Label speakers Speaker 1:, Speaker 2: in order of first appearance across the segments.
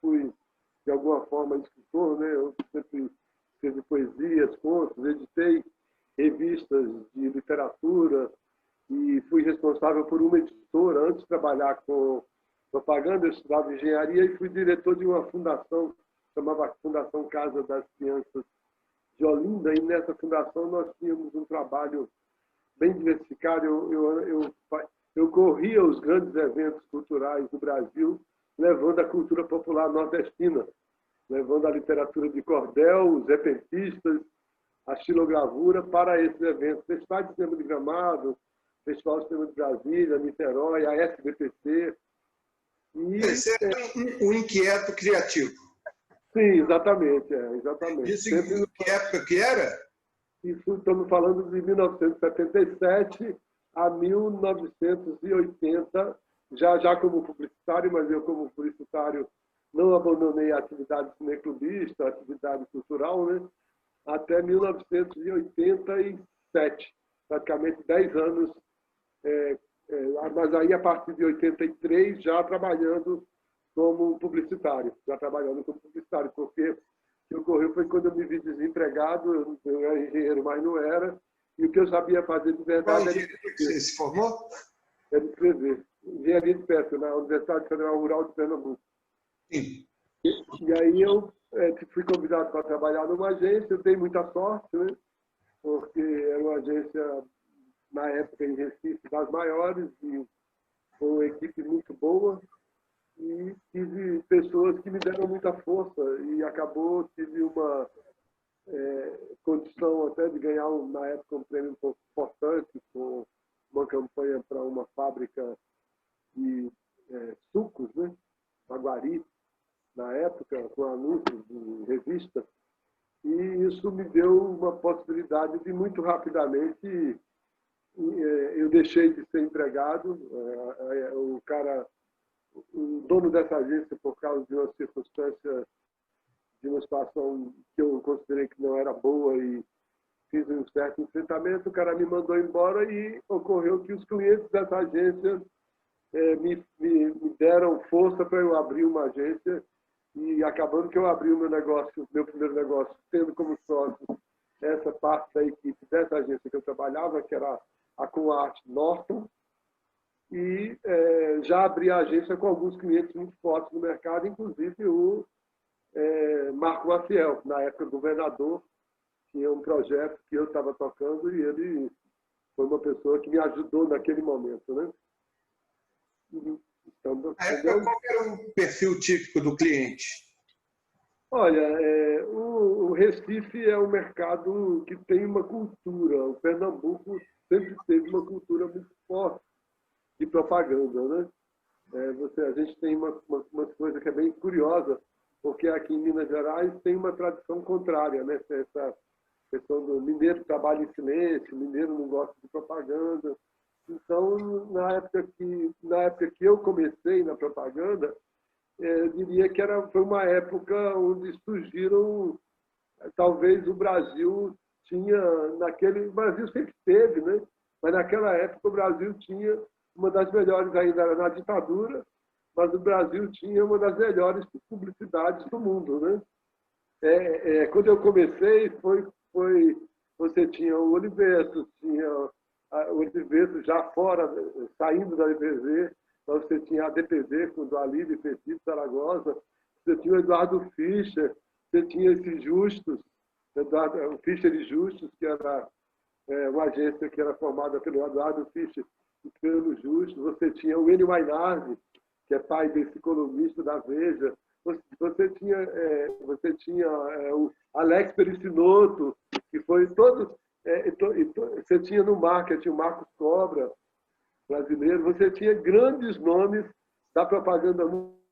Speaker 1: fui, de alguma forma, escritor, né? Eu sempre escrevi poesias, contos, editei revistas de literatura e fui responsável por uma editora. Antes de trabalhar com propaganda, eu estudava engenharia e fui diretor de uma fundação, chamava Fundação Casa das Crianças de Olinda, e nessa fundação nós tínhamos um trabalho bem diversificado. Eu corria os grandes eventos culturais do Brasil, levando a cultura popular nordestina, levando a literatura de cordel, os repentistas, a xilogravura para esses eventos. Festival de Cinema de Gramado, Festival de Cinema de Brasília, Niterói, a SBPC.
Speaker 2: Você é um inquieto criativo.
Speaker 1: Sim, exatamente. Exatamente.
Speaker 2: Isso em que época que era?
Speaker 1: Isso estamos falando de 1977 a 1980, já como publicitário, mas eu como publicitário não abandonei a atividade cineclubista, a atividade cultural, né? Até 1987, praticamente 10 anos, mas aí a partir de 83 já trabalhando como publicitário, porque o que ocorreu foi quando eu me vi desempregado, eu era engenheiro, mas não era, e o que eu sabia fazer de verdade
Speaker 2: era que você se formou?
Speaker 1: Era escrever. Engenharia de pesca, na Universidade Federal Rural de Pernambuco.
Speaker 2: Sim.
Speaker 1: E aí eu fui convidado para trabalhar numa agência, eu dei muita sorte, né? Porque era uma agência, na época, em Recife, das maiores, e com uma equipe muito boa, e tive pessoas que me deram muita força, e tive uma condição até de ganhar, na época, um prêmio um pouco importante, com uma campanha para uma fábrica de sucos, né? Maguari, na época, com anúncios de revista, e isso me deu uma possibilidade de, muito rapidamente, eu deixei de ser empregado. O dono dessa agência, por causa de uma circunstância, de uma situação que eu considerei que não era boa e fiz um certo enfrentamento, o cara me mandou embora e ocorreu que os clientes dessa agência me deram força para eu abrir uma agência, e acabando que eu abri o meu primeiro negócio, tendo como sócio essa parte da equipe dessa agência que eu trabalhava, que era a Coarte Norton, e já abri a agência com alguns clientes muito fortes no mercado, inclusive o Marco Maciel, na época governador, tinha um projeto que eu estava tocando e ele foi uma pessoa que me ajudou naquele momento, né? Então,
Speaker 2: na época, qual era o perfil típico do cliente?
Speaker 1: Olha, o Recife é um mercado que tem uma cultura. O Pernambuco sempre teve uma cultura muito forte de propaganda, né? A gente tem uma coisa que é bem curiosa, porque aqui em Minas Gerais tem uma tradição contrária, né? Essa questão do mineiro trabalha em silêncio, mineiro não gosta de propaganda. Então, na época que eu comecei na propaganda, eu diria que foi uma época onde surgiram, talvez o Brasil o Brasil sempre teve, né? Mas naquela época o Brasil tinha uma das melhores, ainda era na ditadura, mas o Brasil tinha uma das melhores publicidades do mundo, né? Quando eu comecei, você tinha o Oliveto, o Oliveto já fora, saindo da DPZ, você tinha a DPZ com o Alívio Petit Zaragoza, você tinha o Eduardo Fischer, você tinha esses Justos, o Fischer e Justos, que era uma agência que era formada pelo Eduardo Fischer e pelo Justus. Você tinha o Enio Mainardi, que é pai desse colunista da Veja. Você tinha o Alex Pericinoto, que foi todo... você tinha no marketing o Marcos Cobra, brasileiro. Você tinha grandes nomes da propaganda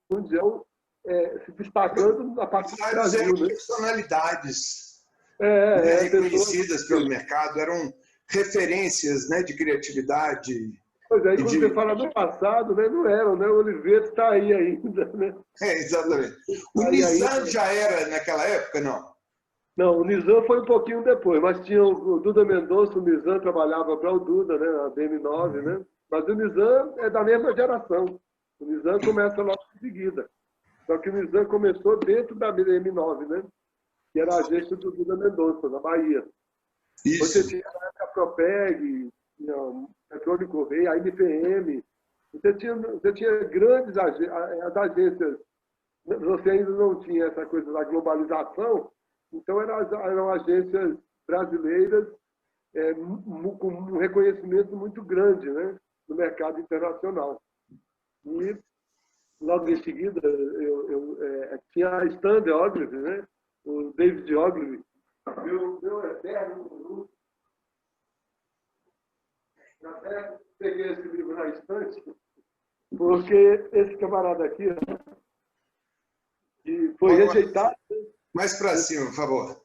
Speaker 1: mundial se destacando na parte do Brasil. Né?
Speaker 2: Personalidades reconhecidas pelo mercado, eram referências, né, de criatividade.
Speaker 1: Pois é, e quando você fala no passado, né, não eram, né? O Oliveto está aí ainda. Né?
Speaker 2: Exatamente. O Nizam já era naquela época, não?
Speaker 1: Não, o Nizam foi um pouquinho depois, mas tinha o Duda Mendonça, o Nizam trabalhava para o Duda, né, a BM9, né? Mas o Nizam é da mesma geração. O Nizam começa logo em seguida. Só que o Nizam começou dentro da M9, né? Que era a agência do Duda Mendonça, na Bahia.
Speaker 2: Isso.
Speaker 1: Você tinha a Propeg, tinha Petróleo e Correia, a NPM. Você tinha grandes agências. Você ainda não tinha essa coisa da globalização, então eram agências brasileiras com um reconhecimento muito grande, né, no mercado internacional. E logo em seguida tinha a Stanley Ogilvy, né, o David Ogilvy, meu eterno. Até peguei esse livro na estante, porque esse camarada aqui, que foi rejeitado.
Speaker 2: Mais para cima, por favor.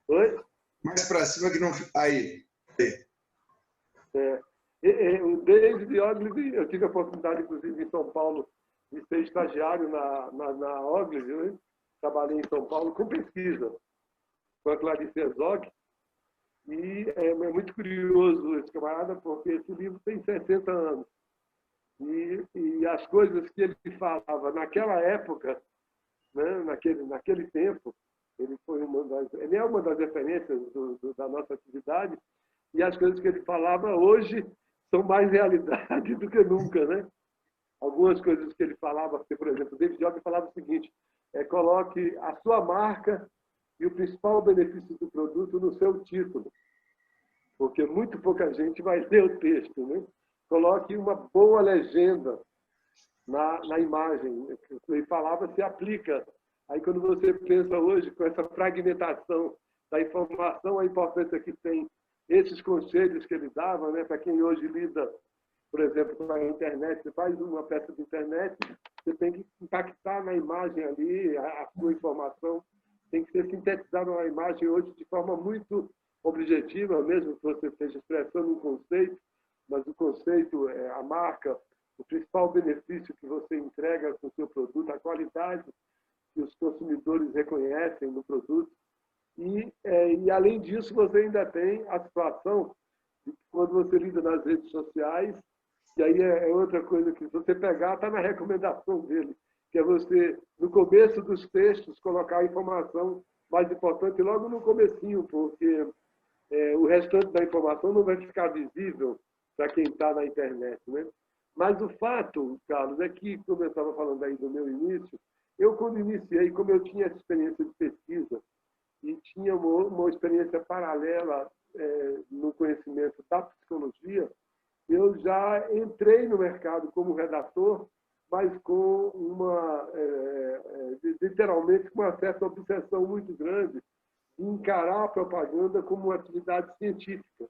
Speaker 1: Oi?
Speaker 2: Mais para cima que não. Aí.
Speaker 1: O David Ogilvy, eu tive a oportunidade, inclusive, em São Paulo, de ser estagiário na Ogilvy, né? Trabalhei em São Paulo com pesquisa, com a Clarice Herzog. E é muito curioso esse camarada, porque esse livro tem 60 anos. E as coisas que ele falava naquela época, né, naquele tempo, ele é uma das referências da nossa atividade, e as coisas que ele falava hoje são mais realidade do que nunca, né? Algumas coisas que ele falava, por exemplo, o David Jobs falava o seguinte: coloque a sua marca e o principal benefício do produto no seu título, porque muito pouca gente vai ler o texto, né? Coloque uma boa legenda na imagem. O que ele falava se aplica. Aí, quando você pensa hoje com essa fragmentação da informação, a importância que tem esses conselhos que ele dava, né, para quem hoje lida, por exemplo, com a internet, você faz uma peça de internet, você tem que impactar na imagem ali, a sua informação tem que ser sintetizada na imagem hoje de forma muito objetiva, mesmo que você esteja expressando um conceito, mas o conceito é a marca, o principal benefício que você entrega com o seu produto, a qualidade que os consumidores reconhecem no produto. E além disso, você ainda tem a situação de que quando você lida nas redes sociais, e aí é outra coisa que, se você pegar, está na recomendação dele, que é você, no começo dos textos, colocar a informação mais importante logo no comecinho, porque o restante da informação não vai ficar visível para quem está na internet, né? Mas o fato, Carlos, é que, como eu estava falando aí do meu início, eu, quando iniciei, como eu tinha essa experiência de pesquisa e tinha uma experiência paralela no conhecimento da psicologia, eu já entrei no mercado como redator, mas com literalmente com uma certa obsessão muito grande em encarar a propaganda como uma atividade científica.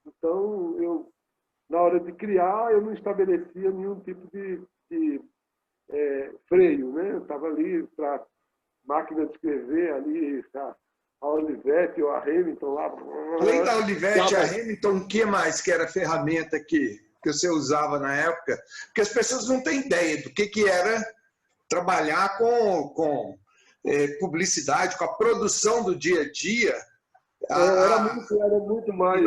Speaker 1: Então, na hora de criar, eu não estabelecia nenhum tipo de freio, né? Eu estava ali para máquina de escrever, ali a Olivetti ou a Hamilton lá.
Speaker 2: Além da Olivetti e a Hamilton, o que mais que era ferramenta que você usava na época? Porque as pessoas não têm ideia do que era trabalhar com publicidade, com a produção do dia a dia.
Speaker 1: Era muito mais.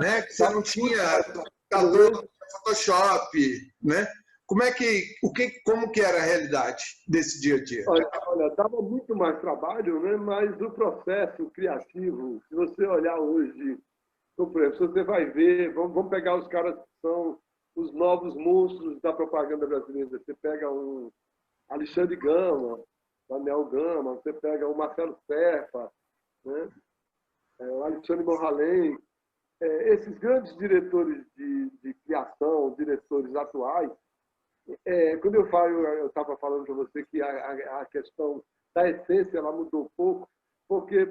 Speaker 2: Né? Que você não tinha computador, Photoshop, né? Como que era a realidade desse dia a dia?
Speaker 1: Olha, dava muito mais trabalho, né? Mas o processo criativo, se você olhar hoje, por exemplo, se você vai ver, vamos pegar os caras que são os novos monstros da propaganda brasileira. Você pega um Alexandre Gama, Daniel Gama, você pega o Marcelo Serpa, né? O Alexandre Morhalem, esses grandes diretores de criação, diretores atuais. Quando eu estava falando para você que a questão da essência ela mudou um pouco, porque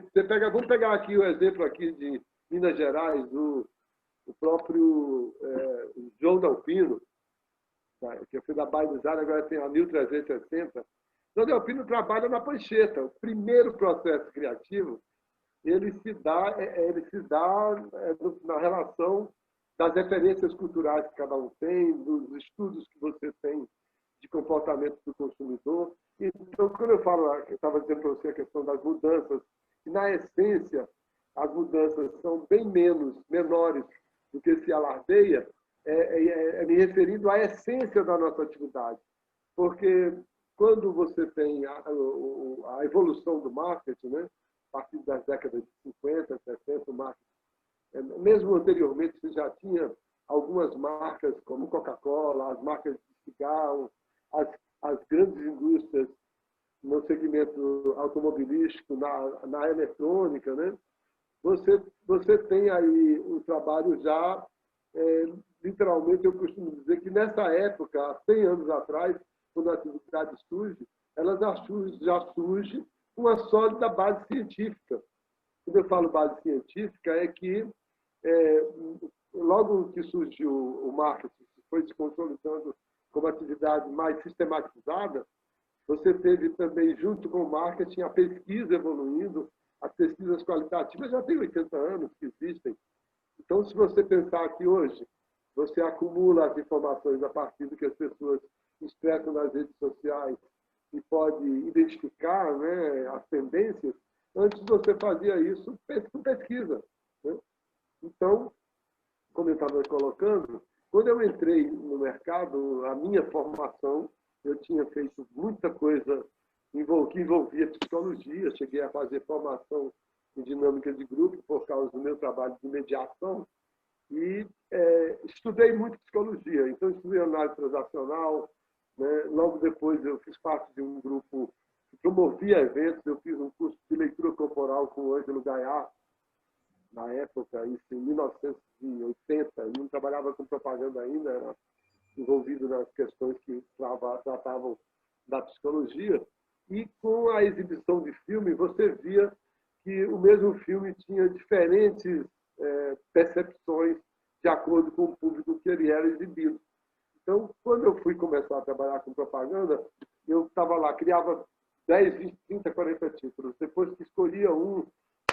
Speaker 1: vamos pegar aqui o exemplo aqui de Minas Gerais, o próprio João Delpino, que foi da Bairrosada, agora tem a 1360. João Delpino trabalha na Pancheta. O primeiro processo criativo ele se dá na relação das referências culturais que cada um tem, dos estudos que você tem de comportamento do consumidor. Então, quando eu estava dizendo para você a questão das mudanças, que na essência as mudanças são bem menores do que se alardeia, me referindo à essência da nossa atividade. Porque quando você tem a evolução do marketing, né? A partir das décadas de 50, 60, o marketing, mesmo anteriormente, você já tinha algumas marcas, como Coca-Cola, as marcas de cigarro, as grandes indústrias no segmento automobilístico, na eletrônica, né? Você tem aí o trabalho já, literalmente, eu costumo dizer que nessa época, há 100 anos atrás, quando a atividade surge, ela já surge com uma sólida base científica. Quando eu falo base científica, é que logo que surgiu o marketing, foi se consolidando como atividade mais sistematizada, você teve também, junto com o marketing, a pesquisa evoluindo. As pesquisas qualitativas já têm 80 anos que existem. Então, se você pensar que hoje você acumula as informações a partir do que as pessoas expressam nas redes sociais e pode identificar, né, as tendências, antes você fazia isso com pesquisa, né? Então, como eu estava colocando, quando eu entrei no mercado, a minha formação, eu tinha feito muita coisa que envolvia psicologia, cheguei a fazer formação em dinâmica de grupo por causa do meu trabalho de mediação e estudei muito psicologia. Então, estudei análise transacional, né? Logo depois eu fiz parte de um grupo que promovia eventos, eu fiz um curso de leitura corporal com o Ângelo Gaiar, na época, isso em 1980, eu não trabalhava com propaganda ainda, era envolvido nas questões que tratavam da psicologia, e com a exibição de filme, você via que o mesmo filme tinha diferentes percepções de acordo com o público que ele era exibido. Então, quando eu fui começar a trabalhar com propaganda, eu estava lá, criava 10, 20, 30, 40 títulos. Depois que escolhia um,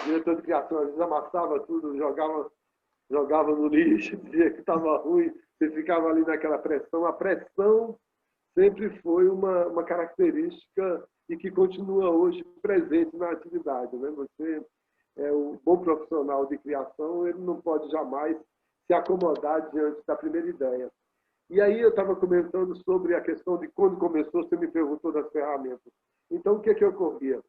Speaker 1: diretor de criação, às vezes amassava tudo, jogava no lixo, dizia que estava ruim, você ficava ali naquela pressão. A pressão sempre foi uma característica e que continua hoje presente na atividade, né? Você o bom profissional de criação, ele não pode jamais se acomodar diante da primeira ideia. E aí eu estava comentando sobre a questão de quando começou, você me perguntou das ferramentas. Então, o que ocorria?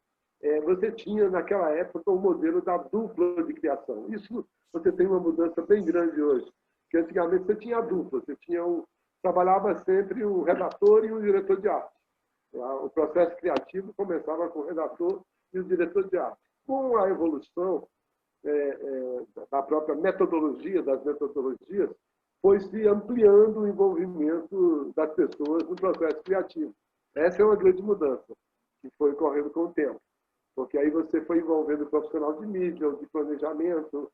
Speaker 1: Você tinha, naquela época, o modelo da dupla de criação. Isso você tem uma mudança bem grande hoje, porque antigamente você tinha a dupla, você tinha trabalhava sempre um redator e um diretor de arte. O processo criativo começava com o redator e o diretor de arte. Com a evolução da própria metodologia, das metodologias, foi se ampliando o envolvimento das pessoas no processo criativo. Essa é uma grande mudança que foi ocorrendo com o tempo, porque aí você foi envolvendo o profissional de mídia, de planejamento,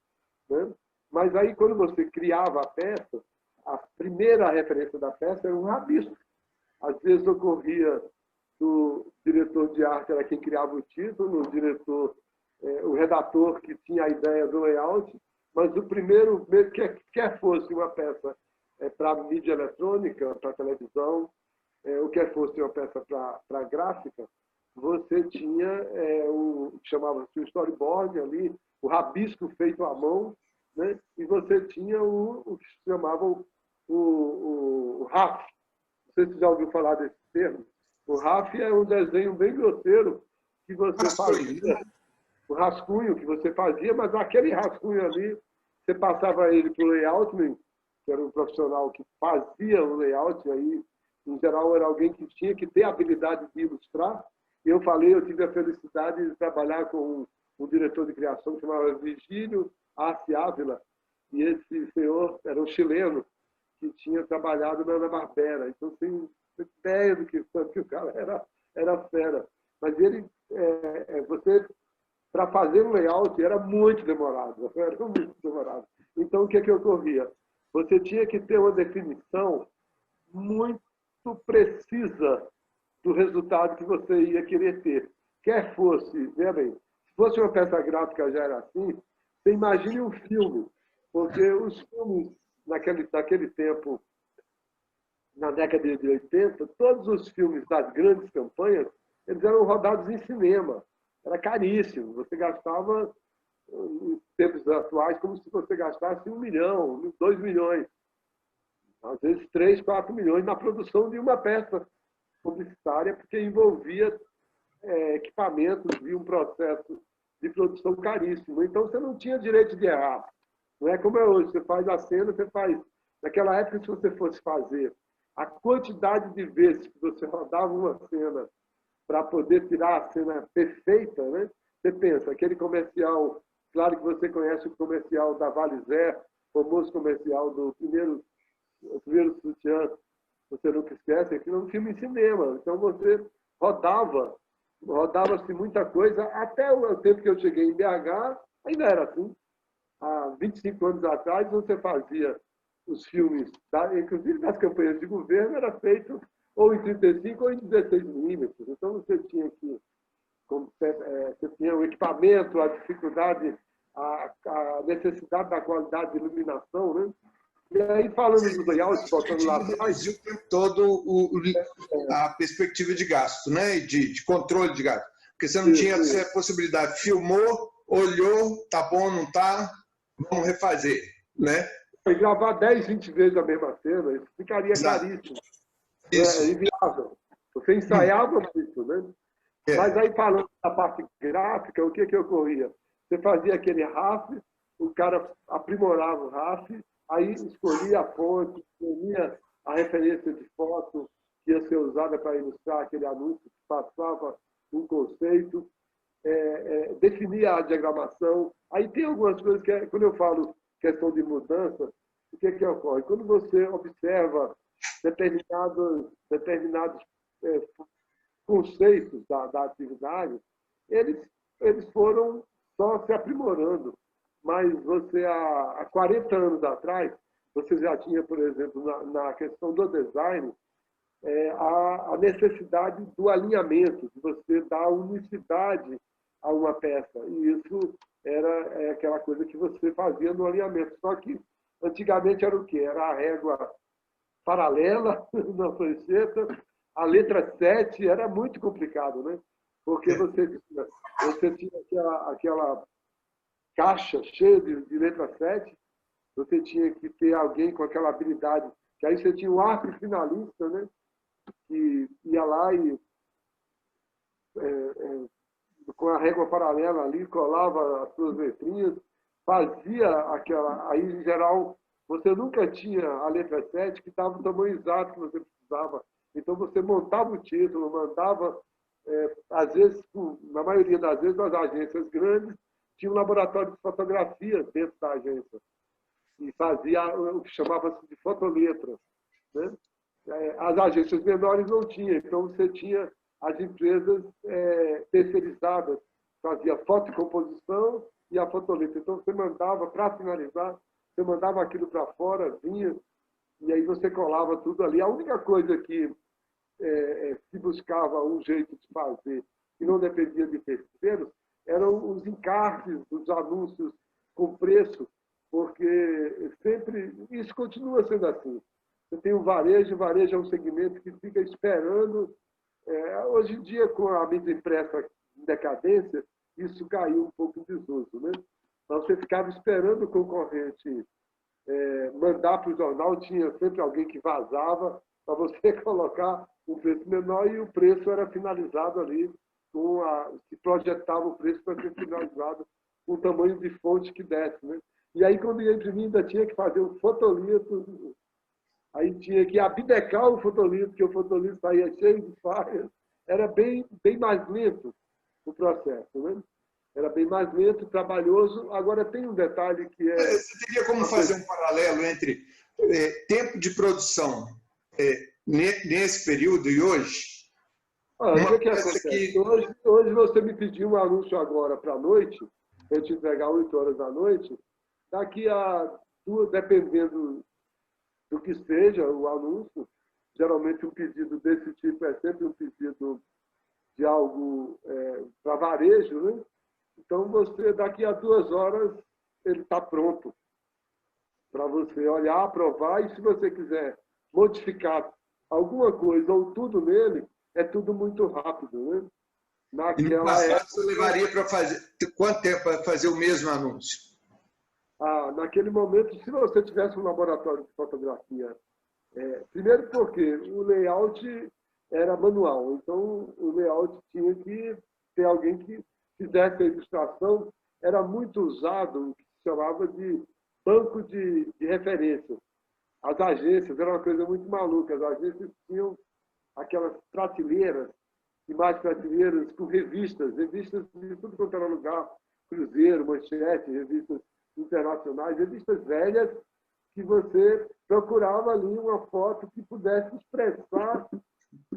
Speaker 1: né? Mas aí, quando você criava a peça, a primeira referência da peça era um rabisco. Às vezes ocorria do diretor de arte, era quem criava o título, o redator que tinha a ideia do layout, mas o primeiro, quer fosse uma peça para mídia eletrônica, para televisão, ou quer fosse uma peça para gráfica, você tinha o que chamava-se o storyboard ali, o rabisco feito à mão, né? E você tinha o que se chamava o RAF. Não sei se você já ouviu falar desse termo. O RAF é um desenho bem grosseiro que você fazia, o rascunho que você fazia, mas aquele rascunho ali, você passava ele para o layoutman, que era um profissional que fazia o layout, aí, em geral, era alguém que tinha que ter a habilidade de ilustrar. E eu tive a felicidade de trabalhar com um diretor de criação que chamava Virgílio Arce Ávila, e esse senhor era um chileno que tinha trabalhado na Ana-Barbera. Então, tem ideia do que o cara era fera. Mas ele, você, para fazer um layout, era muito demorado. Então, o que ocorria? Você tinha que ter uma definição muito precisa do resultado que você ia querer ter. Quer fosse, veja bem, se fosse uma peça gráfica já era assim, você imagine um filme, porque os filmes naquele tempo, na década de 80, todos os filmes das grandes campanhas, eles eram rodados em cinema. Era caríssimo. Você gastava, em tempos atuais, como se você gastasse 1 milhão, 2 milhões. Às vezes 3, 4 milhões na produção de uma peça. publicitária, porque envolvia equipamentos e um processo de produção caríssimo. Então, você não tinha direito de errar. Não é como é hoje, você faz a cena, você faz... Naquela época, se você fosse fazer a quantidade de vezes que você rodava uma cena para poder tirar a cena perfeita, né? Você pensa, aquele comercial, claro que você conhece o comercial da Valizé, o famoso comercial do primeiro sutiã, você nunca esquece, aquilo é um filme em cinema. Então, você rodava-se muita coisa, até o tempo que eu cheguei em BH, ainda era assim. Há 25 anos atrás, você fazia os filmes, inclusive das campanhas de governo, era feito ou em 35 ou em 16 milímetros. Então, você tinha você tinha o equipamento, a dificuldade, a necessidade da qualidade de iluminação, né? E aí, falando dos layouts, voltando lá atrás...
Speaker 2: o tempo todo a perspectiva de gasto, né? De controle de gasto. Porque você não tinha essa possibilidade. Filmou, olhou, tá bom, não tá, vamos refazer, né?
Speaker 1: E gravar 10, 20 vezes a mesma cena, isso ficaria caríssimo.
Speaker 2: Isso.
Speaker 1: É inviável. Você ensaiava muito, né? Mas aí, falando da parte gráfica, o que ocorria? Você fazia aquele RAF, o cara aprimorava o RAF, aí escolhia a fonte, escolhia a referência de foto que ia ser usada para ilustrar aquele anúncio, que passava um conceito, definia a diagramação. Aí tem algumas coisas que, quando eu falo questão de mudança, o que ocorre? Quando você observa determinados conceitos da atividade, eles foram só se aprimorando. Mas você, há 40 anos atrás, você já tinha, por exemplo, na questão do design, a necessidade do alinhamento, de você dar unicidade a uma peça. E isso era aquela coisa que você fazia no alinhamento. Só que, antigamente, era o quê? Era a régua paralela na prancheta, a letra 7, era muito complicado, né? Porque você tinha aquela caixa cheia de letra 7, você tinha que ter alguém com aquela habilidade, que aí você tinha o arco finalista, né? Que ia lá e com a régua paralela ali, colava as suas letrinhas, fazia aquela... Aí, em geral, você nunca tinha a letra 7 que estava o tamanho exato que você precisava. Então, você montava o título, mandava, às vezes, na maioria das vezes, as agências grandes tinham um laboratório de fotografia dentro da agência e fazia o que chamava-se de fotoletras, né? As agências menores não tinham, então você tinha as empresas terceirizadas, fazia fotocomposição e a fotoletra. Então, você mandava, para finalizar, você mandava aquilo para fora, vinha, e aí você colava tudo ali. A única coisa que se buscava um jeito de fazer que não dependia de terceiros eram os encartes dos anúncios com preço, porque sempre isso continua sendo assim. Você tem o varejo é um segmento que fica esperando. Hoje em dia, com a mídia impressa em decadência, isso caiu um pouco em desuso, né? Então, você ficava esperando o concorrente mandar para o jornal, tinha sempre alguém que vazava para você colocar um preço menor e o preço era finalizado ali, se projetava o preço para ser finalizado com o tamanho de fonte que desse, né? E aí, quando ia imprimir, ainda tinha que fazer o fotolito, aí tinha que abdecar o fotolito, porque o fotolito saía cheio de falhas. Era bem mais lento o processo, né? Era bem mais lento, trabalhoso. Agora, tem um detalhe que
Speaker 2: Você teria como fazer um paralelo entre tempo de produção nesse período e hoje?
Speaker 1: O que acontece? Hoje você me pediu um anúncio agora para a noite, para eu te entregar 8 horas da noite. Daqui a 2, dependendo do que seja o anúncio, geralmente um pedido desse tipo é sempre um pedido de algo para varejo, né? Então, você, daqui a 2 horas, ele está pronto para você olhar, aprovar, e se você quiser modificar alguma coisa ou tudo nele, é tudo muito rápido, né?
Speaker 2: E no passado, você levaria para fazer... Quanto tempo para fazer o mesmo anúncio?
Speaker 1: Naquele momento, se você tivesse um laboratório de fotografia, primeiro porque o layout era manual. Então, o layout tinha que ter alguém que fizesse a ilustração. Era muito usado o que se chamava de banco de referência. As agências, era uma coisa muito maluca, as agências tinham aquelas prateleiras, e mais prateleiras com revistas de tudo quanto era lugar, Cruzeiro, Manchete, revistas internacionais, revistas velhas, que você procurava ali uma foto que pudesse expressar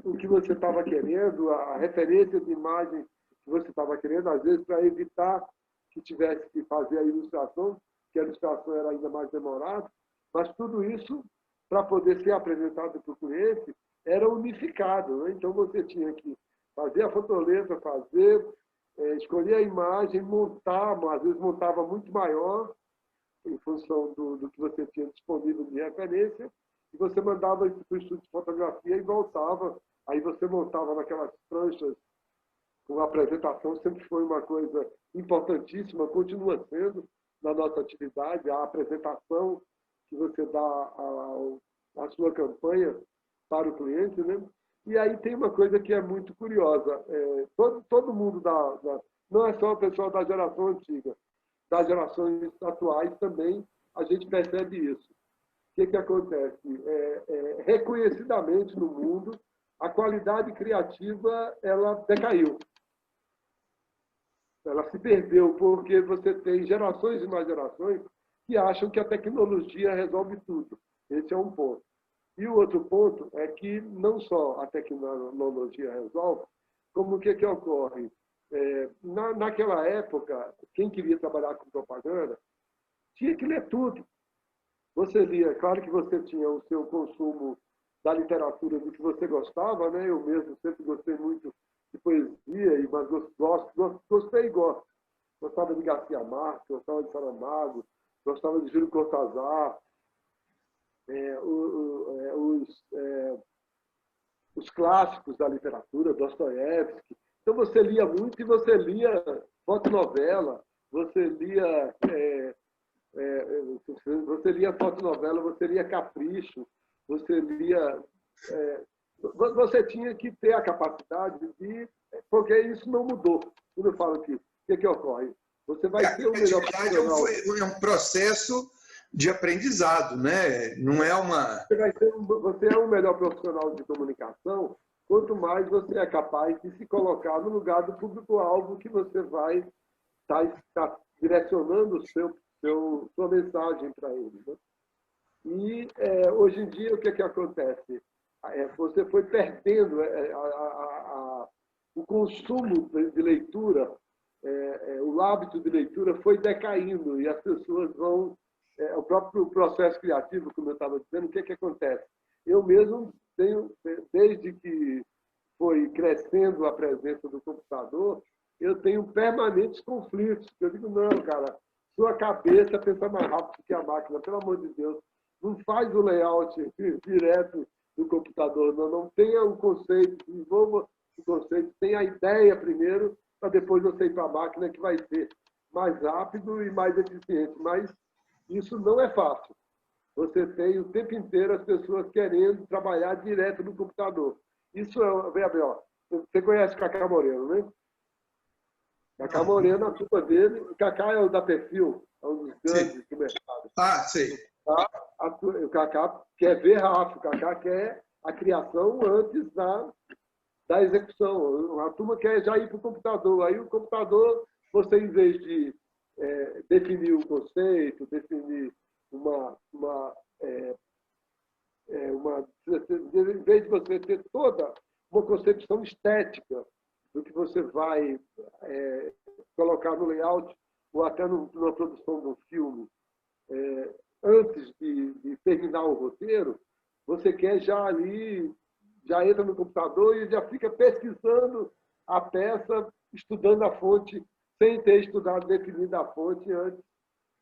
Speaker 1: o que você estava querendo, a referência de imagem que você estava querendo, às vezes para evitar que tivesse que fazer a ilustração, que a ilustração era ainda mais demorada, mas tudo isso, para poder ser apresentado para o cliente, era unificado. Né? Então, você tinha que fazer a fotoleta, escolher a imagem, montar, às vezes montava muito maior, em função do que você tinha disponível de referência, e você mandava isso para o estúdio de fotografia e voltava. Aí você montava naquelas pranchas com a apresentação, sempre foi uma coisa importantíssima, continua sendo na nossa atividade, a apresentação que você dá à sua campanha para o cliente, né? E aí tem uma coisa que é muito curiosa. Todo mundo não é só o pessoal da geração antiga, das gerações atuais também a gente percebe isso. O que acontece? Reconhecidamente no mundo, a qualidade criativa ela decaiu. Ela se perdeu porque você tem gerações e mais gerações que acham que a tecnologia resolve tudo. Esse é um ponto. E o outro ponto é que não só a tecnologia resolve, como o que ocorre? Naquela época, quem queria trabalhar com propaganda tinha que ler tudo. Você lia, claro que você tinha o seu consumo da literatura do que você gostava, né? Eu mesmo sempre gostei muito de poesia, mas gostei e gosto. Gostava de Garcia Marques, gostava de Saramago, gostava de Júlio Cortázar, os clássicos da literatura, Dostoiévski. Então você lia muito e você lia fotonovela, você lia fotonovela, você lia Capricho, você lia... você tinha que ter a capacidade de... Porque isso não mudou. Quando eu falo aqui, o que ocorre? Você vai ter o melhor profissional.
Speaker 2: É um processo de aprendizado, né? Não é uma...
Speaker 1: Você é um melhor profissional de comunicação quanto mais você é capaz de se colocar no lugar do público-alvo que você vai estar direcionando sua mensagem para ele. Né? E hoje em dia, o que acontece? Você foi perdendo o consumo de leitura, o hábito de leitura foi decaindo e as pessoas vão... o próprio processo criativo, como eu estava dizendo, o que acontece? Eu mesmo tenho, desde que foi crescendo a presença do computador, eu tenho permanentes conflitos. Eu digo, não, cara, sua cabeça pensa mais rápido que a máquina, pelo amor de Deus. Não faz o layout direto do computador, não tenha um conceito, desenvolva o conceito, tenha a ideia primeiro, para depois você ir para a máquina, que vai ser mais rápido e mais eficiente. Mas isso não é fácil. Você tem o tempo inteiro as pessoas querendo trabalhar direto no computador. Isso veja bem, você conhece o Cacá Moreno, né? Cacá Moreno, a turma dele, o Cacá é o da Perfil, é um dos grandes do mercado.
Speaker 2: Ah, sei.
Speaker 1: O Cacá quer ver rápido, o Cacá quer a criação antes da execução. A turma quer já ir para o computador. Aí o computador, você, em vez de definir um conceito, definir em vez de você ter toda uma concepção estética do que você vai colocar no layout ou até numa produção de um filme, antes de terminar o roteiro, você quer já entra no computador e já fica pesquisando a peça, estudando a fonte, sem ter estudado, definido a fonte antes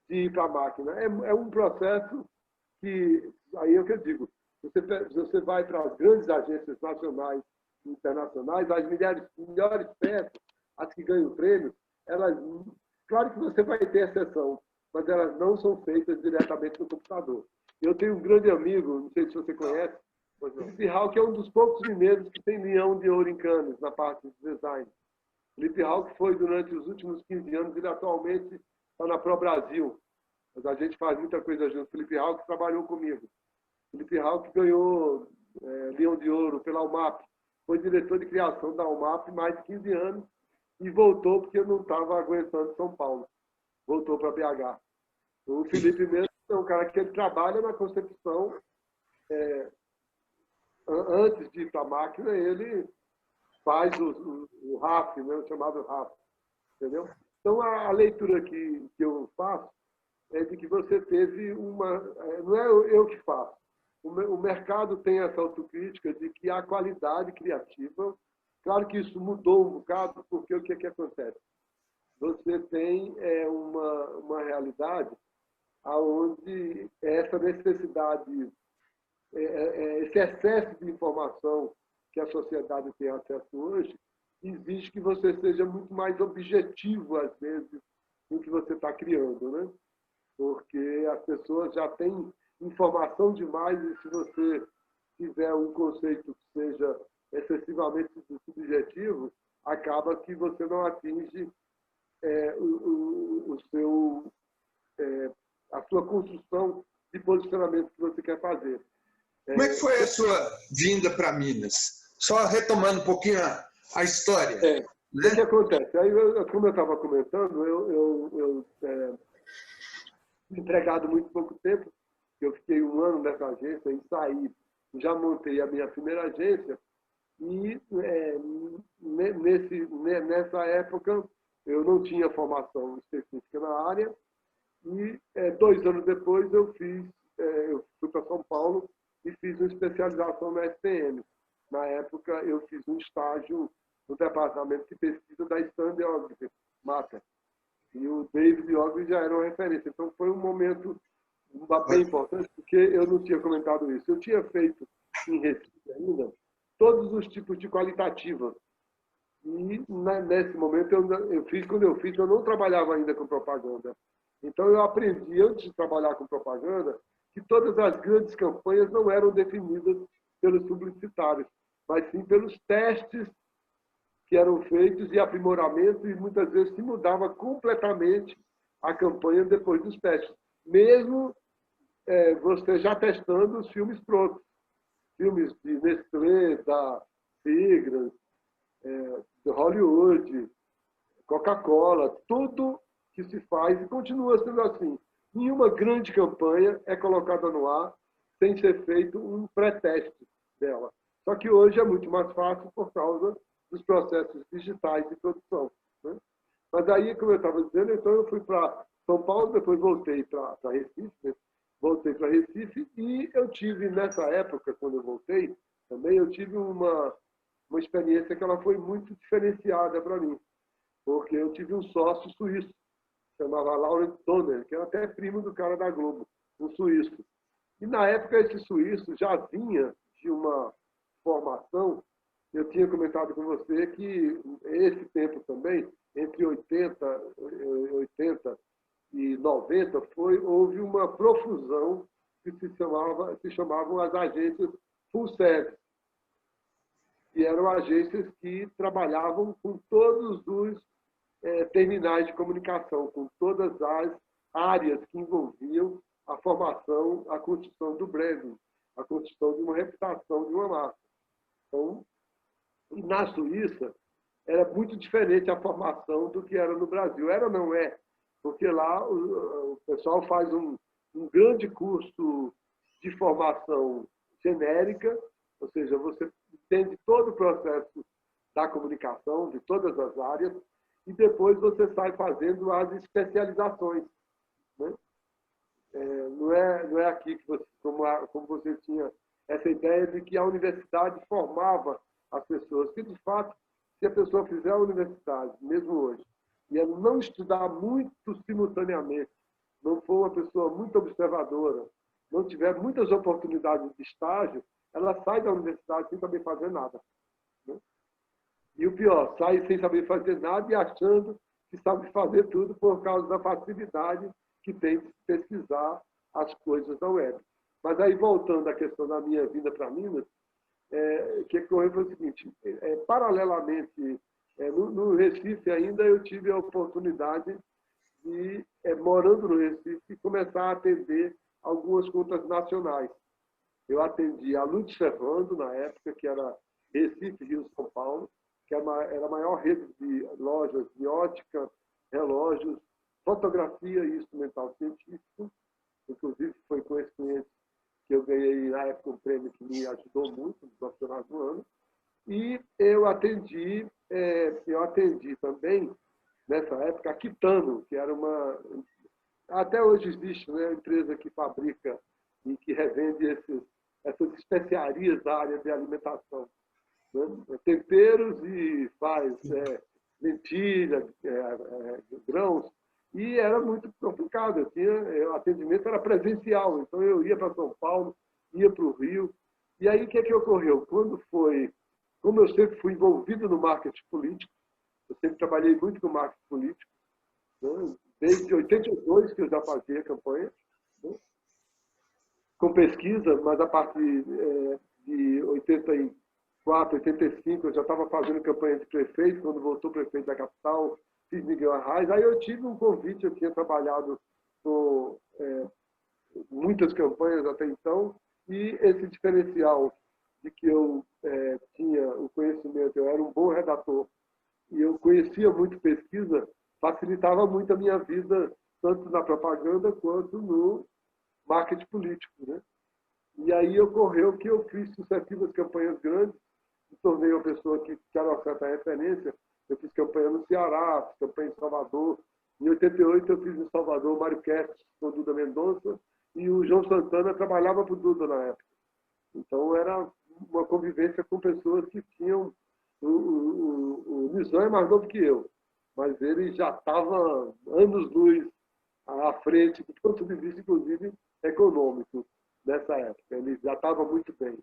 Speaker 1: de ir para a máquina. É um processo que, aí é o que eu digo, você vai para as grandes agências nacionais e internacionais, as melhores peças, as que ganham prêmios, claro que você vai ter exceção, mas elas não são feitas diretamente no computador. Eu tenho um grande amigo, não sei se você conhece, Felipe Hauck é um dos poucos mineiros que tem leão de ouro em Cannes, na parte de design. Felipe Hauck foi durante os últimos 15 anos, ele atualmente está na Pro Brasil. Mas a gente faz muita coisa junto. Felipe Hauck trabalhou comigo. Felipe Hauck ganhou leão de ouro pela UMAP. Foi diretor de criação da UMAP mais de 15 anos e voltou porque não estava aguentando São Paulo. Voltou para BH. O Felipe mesmo é um cara que ele trabalha na concepção. Antes de ir para a máquina, ele faz o RAF, né, o chamado RAF. Entendeu? Então, a leitura que eu faço é de que você teve uma... Não é eu que faço. O mercado tem essa autocrítica de que a qualidade criativa... Claro que isso mudou um bocado, porque o que acontece? Você tem uma realidade onde essa necessidade, esse excesso de informação que a sociedade tem acesso hoje, exige que você seja muito mais objetivo, às vezes, no que você está criando, né? Porque as pessoas já têm informação demais e se você tiver um conceito que seja excessivamente subjetivo, acaba que você não atinge a sua construção de posicionamento que você quer fazer.
Speaker 2: Como é que foi a sua vinda para Minas? Só retomando um pouquinho a história. Né?
Speaker 1: O que acontece? Aí, como eu estava comentando, eu empregado muito pouco tempo, eu fiquei 1 ano nessa agência e saí, já montei a minha primeira agência e nessa época eu não tinha formação específica na área e 2 anos depois eu fui para São Paulo e fiz uma especialização na SPM. Na época eu fiz um estágio no departamento de pesquisa da Stanley Ogilvy Matter. E o David Ogilvy já era uma referência. Então foi um momento bem importante, porque eu não tinha comentado isso. Eu tinha feito em Recife ainda todos os tipos de qualitativas. E nesse momento, quando eu fiz, eu não trabalhava ainda com propaganda. Então eu aprendi, antes de trabalhar com propaganda, que todas as grandes campanhas não eram definidas pelos publicitários, mas sim pelos testes que eram feitos e aprimoramento, e muitas vezes se mudava completamente a campanha depois dos testes. Mesmo você já testando os filmes prontos. Filmes de Nestlé, da Tigres, de Hollywood, Coca-Cola, tudo que se faz e continua sendo assim. Nenhuma grande campanha é colocada no ar sem ser feito um pré-teste dela. Só que hoje é muito mais fácil por causa dos processos digitais de produção. Né? Mas aí, como eu estava dizendo, então eu fui para São Paulo, depois voltei para Recife, né? Voltei para Recife e eu tive, nessa época, quando eu voltei, também eu tive uma experiência que ela foi muito diferenciada para mim, porque eu tive um sócio suíço, chamava Laurent Donner, que era até primo do cara da Globo, um suíço. E na época esse suíço já vinha de uma formação, eu tinha comentado com você que esse tempo também, entre 80 e 90, houve uma profusão que se chamavam as agências full service, que eram agências que trabalhavam com todos os terminais de comunicação, com todas as áreas que envolviam a formação, a construção do branding, a construção de uma reputação de uma marca. Então, e na Suíça, era muito diferente a formação do que era no Brasil. Era ou não é? Porque lá o pessoal faz um grande curso de formação genérica, ou seja, você entende todo o processo da comunicação, de todas as áreas, e depois você sai fazendo as especializações. Né? Não é aqui que você, como você tinha essa ideia de que a universidade formava as pessoas, que de fato, se a pessoa fizer a universidade, mesmo hoje, e ela não estudar muito simultaneamente, não for uma pessoa muito observadora, não tiver muitas oportunidades de estágio, ela sai da universidade sem saber fazer nada. Né? E o pior, sai sem saber fazer nada e achando que sabe fazer tudo por causa da facilidade que tem de pesquisar as coisas da web. Mas aí, voltando à questão da minha vinda para Minas, o que ocorreu foi o seguinte, paralelamente, no Recife ainda eu tive a oportunidade de, morando no Recife, começar a atender algumas contas nacionais. Eu atendi a Lutz Servando, na época, que era Recife, Rio, São Paulo, que era a maior rede de lojas de ótica, relógios, fotografia e instrumental científico. Inclusive, foi com esse cliente que eu ganhei, na época, um prêmio que me ajudou muito, no profissional do ano. E eu atendi também, nessa época, a Kitano, que era uma... Até hoje existe, né, uma empresa que fabrica e que revende essas especiarias da área de alimentação. Né? Temperos e faz lentilha, grãos. E era muito complicado. O atendimento era presencial. Então, eu ia para São Paulo, ia para o Rio. E aí, o que ocorreu? Como eu sempre fui envolvido no marketing político, eu sempre trabalhei muito com marketing político, né? Desde 82 que eu já fazia campanha, né? Com pesquisa, mas a partir de 84, 85, eu já estava fazendo campanha de prefeito, quando voltou prefeito da capital, fiz Miguel Arraes. Aí eu tive um convite, eu tinha trabalhado com muitas campanhas até então, e esse diferencial de que eu tinha o conhecimento, eu era um bom redator, e eu conhecia muito pesquisa, facilitava muito a minha vida, tanto na propaganda quanto no marketing político, né? E aí ocorreu que eu fiz sucessivas campanhas grandes, me tornei uma pessoa que era uma certa referência. Eu fiz campanha no Ceará, fiz campanha em Salvador. Em 88 eu fiz em Salvador o Mário Kertz com o Duda Mendonça, e o João Santana trabalhava para o Duda na época. Então era uma convivência com pessoas que tinham... O Nizam é mais novo que eu, mas ele já estava anos-luz à frente, do ponto de vista, inclusive, econômico, nessa época. Ele já estava muito bem.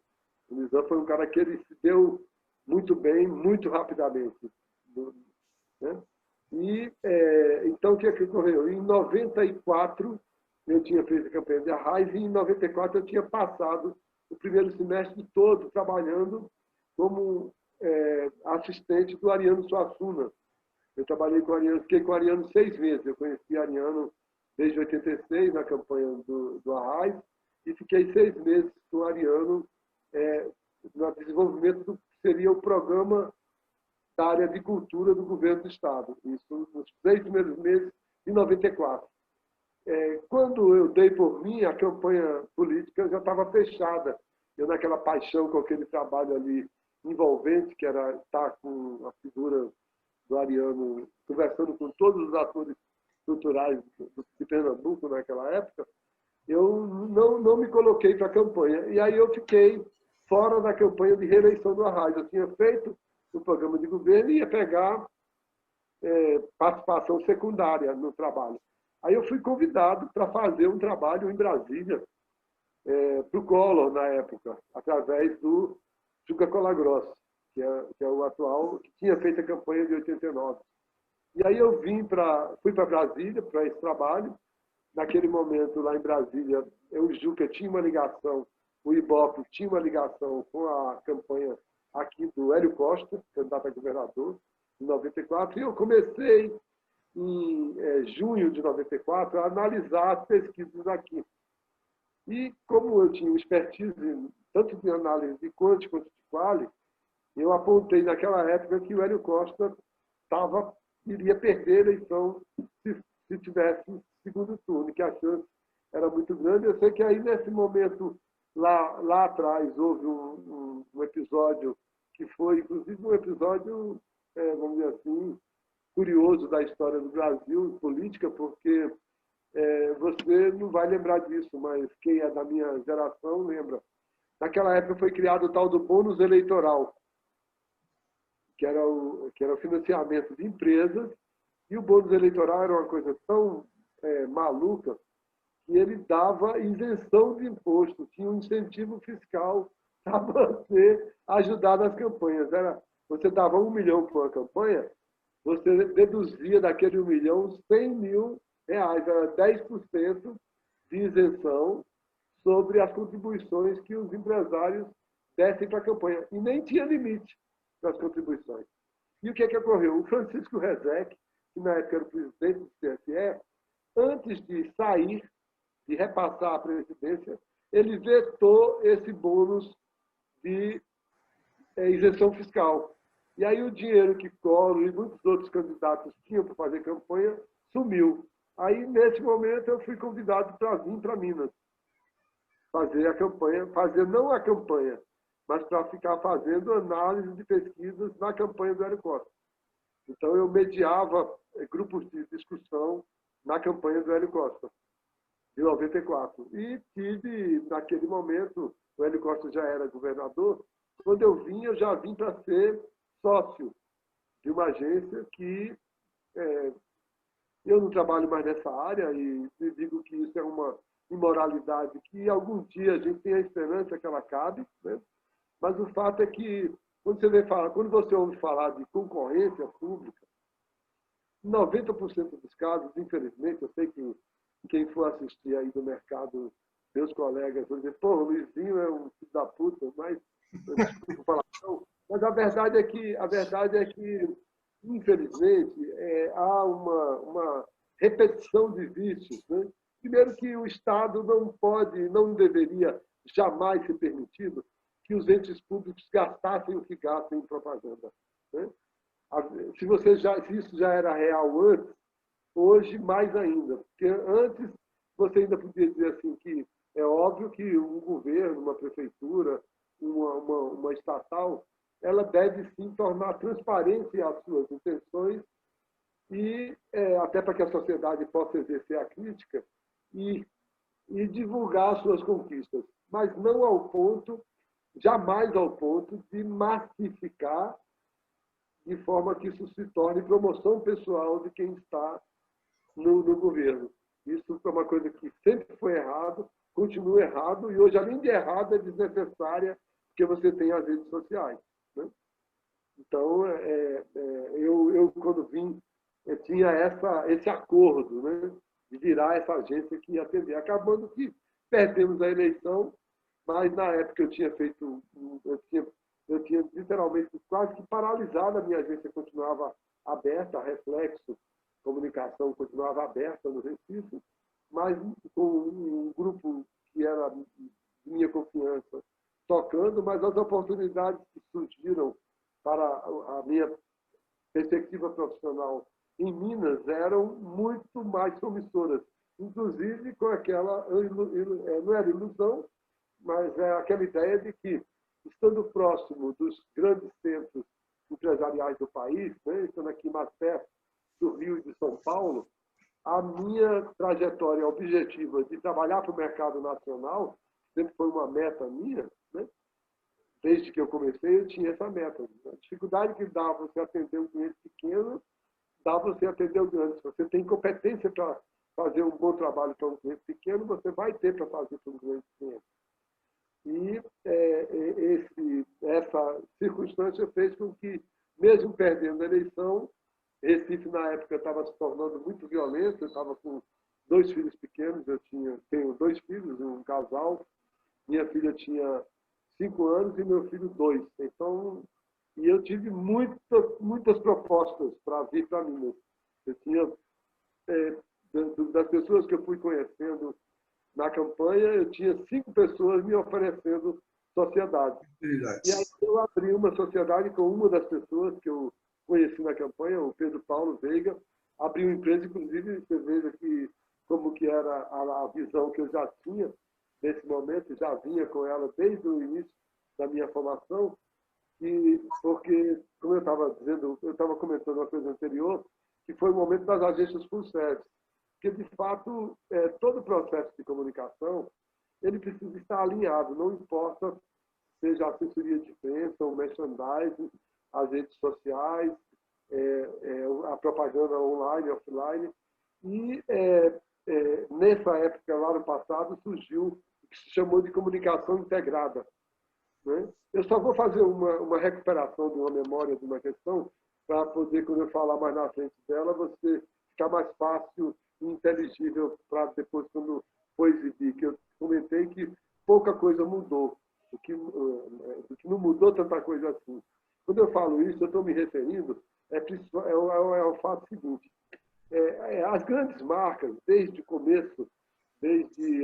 Speaker 1: O Nizam foi um cara que ele se deu muito bem, muito rapidamente. Né? E, então, o que ocorreu? Em 94, eu tinha feito a campanha de Arraes, e em 94 eu tinha passado o primeiro semestre todo trabalhando como assistente do Ariano Suassuna. Eu trabalhei com o Ariano, fiquei com o Ariano 6 meses. Eu conheci o Ariano desde 86, na campanha do Arraes, e fiquei 6 meses com o Ariano no desenvolvimento do que seria o programa da área de cultura do governo do Estado. Isso nos 6 primeiros meses de 94. Quando eu dei por mim, a campanha política já estava fechada. Eu, naquela paixão com aquele trabalho ali envolvente, que era estar com a figura do Ariano, conversando com todos os atores culturais de Pernambuco naquela época, eu não me coloquei para a campanha. E aí eu fiquei fora da campanha de reeleição do Arraes. Eu tinha feito o programa de governo e ia pegar participação secundária no trabalho. Aí eu fui convidado para fazer um trabalho em Brasília, para o Collor, na época, através do Juca Colagross, que é o atual, que tinha feito a campanha de 89. E aí eu fui para Brasília para esse trabalho. Naquele momento, lá em Brasília, o Juca tinha uma ligação, o Ibope tinha uma ligação com a campanha aqui do Hélio Costa, candidato a governador, em 94, e eu comecei, em junho de 94, a analisar as pesquisas aqui. E como eu tinha expertise tanto de análise de quanto de quali, eu apontei naquela época que o Hélio Costa iria perder a eleição se tivesse segundo turno, que a chance era muito grande. Eu sei que aí, nesse momento, lá atrás, houve um episódio que foi, inclusive, um episódio, vamos dizer assim, curioso da história do Brasil, política, porque você não vai lembrar disso, mas quem é da minha geração lembra. Naquela época foi criado o tal do bônus eleitoral, que era o financiamento de empresas, e o bônus eleitoral era uma coisa tão maluca que ele dava isenção de imposto, tinha um incentivo fiscal para você ajudar nas campanhas. Você dava R$1 milhão para uma campanha, você deduzia daquele R$1 milhão R$100 mil, era 10% de isenção sobre as contribuições que os empresários dessem para a campanha. E nem tinha limite para as contribuições. E o que ocorreu? O Francisco Rezec, que na época era o presidente do TSE, antes de sair, de repassar a presidência, ele vetou esse bônus de isenção fiscal. E aí o dinheiro que Collor e muitos outros candidatos tinham para fazer campanha sumiu. Aí, nesse momento, eu fui convidado para vir para Minas fazer a campanha, fazer não a campanha, mas para ficar fazendo análise de pesquisas na campanha do Hélio Costa. Então, eu mediava grupos de discussão na campanha do Hélio Costa, de 94. E tive, naquele momento, o Hélio Costa já era governador, quando eu vim, eu já vim para ser sócio de uma agência que eu não trabalho mais nessa área e digo que isso é uma imoralidade que algum dia a gente tem a esperança que ela acabe, né? Mas o fato é que quando você ouve falar de concorrência pública, 90% dos casos, infelizmente, eu sei que quem for assistir aí do mercado, meus colegas vão dizer, pô, o Luizinho é um filho da puta, mas desculpa falar não. Mas a verdade é que infelizmente, há uma repetição de vícios, né? Primeiro que o Estado não pode, não deveria jamais ser permitido que os entes públicos gastassem o que gastam em propaganda, né? Se isso já era real antes, hoje mais ainda, porque antes você ainda podia dizer assim que é óbvio que um governo, uma prefeitura, uma estatal, ela deve sim tornar transparente as suas intenções e até para que a sociedade possa exercer a crítica e divulgar as suas conquistas, mas não ao ponto, jamais ao ponto de massificar de forma que isso se torne promoção pessoal de quem está no governo. Isso é uma coisa que sempre foi errado, continua errado, e hoje, além de errado, é desnecessária, porque você tem as redes sociais, né? Então, eu quando vim, eu tinha esse acordo, né, de virar essa agência que ia atender. Acabando que perdemos a eleição, mas na época eu tinha literalmente quase que paralisado, a minha agência continuava aberta, a Reflexo Comunicação continuava aberta no Recife, mas com um grupo que era de minha confiança tocando, mas as oportunidades que surgiram para a minha perspectiva profissional em Minas eram muito mais promissoras, inclusive com aquela, não era ilusão, mas é aquela ideia de que, estando próximo dos grandes centros empresariais do país, né, estando aqui mais perto do Rio e de São Paulo, a minha trajetória objetiva de trabalhar para o mercado nacional sempre foi uma meta minha, né? Desde que eu comecei, eu tinha essa meta. A dificuldade que dá você atender um cliente pequeno, dá você atender o grande. Se você tem competência para fazer um bom trabalho para um cliente pequeno, você vai ter para fazer para um grande cliente. E essa circunstância fez com que, mesmo perdendo a eleição, Recife, na época, estava se tornando muito violento. Eu estava com 2 filhos pequenos, tenho 2 filhos, um casal. Minha filha tinha 5 anos e meu filho 2. Então, e eu tive muitas propostas para vir para Minas. Eu tinha, das pessoas que eu fui conhecendo na campanha, eu tinha 5 pessoas me oferecendo sociedade. E aí eu abri uma sociedade com uma das pessoas que eu conheci na campanha, o Pedro Paulo Veiga, abriu uma empresa, inclusive, você veja como que era a visão que eu já tinha nesse momento, já vinha com ela desde o início da minha formação, porque, como eu estava dizendo, eu estava comentando uma coisa anterior, que foi o momento das agências full service, porque, de fato, todo o processo de comunicação, ele precisa estar alinhado, não importa seja a assessoria de imprensa, o merchandising, as redes sociais, a propaganda online, offline. E nessa época, lá no passado, surgiu o que se chamou de comunicação integrada, né? Eu só vou fazer uma recuperação de uma memória de uma questão para poder, quando eu falar mais na frente dela, você ficar mais fácil e inteligível para depois, quando for exibir. Que comentei que pouca coisa mudou, o que não mudou tanta coisa assim. Quando eu falo isso, eu estou me referindo ao fato seguinte: as grandes marcas, desde o começo, desde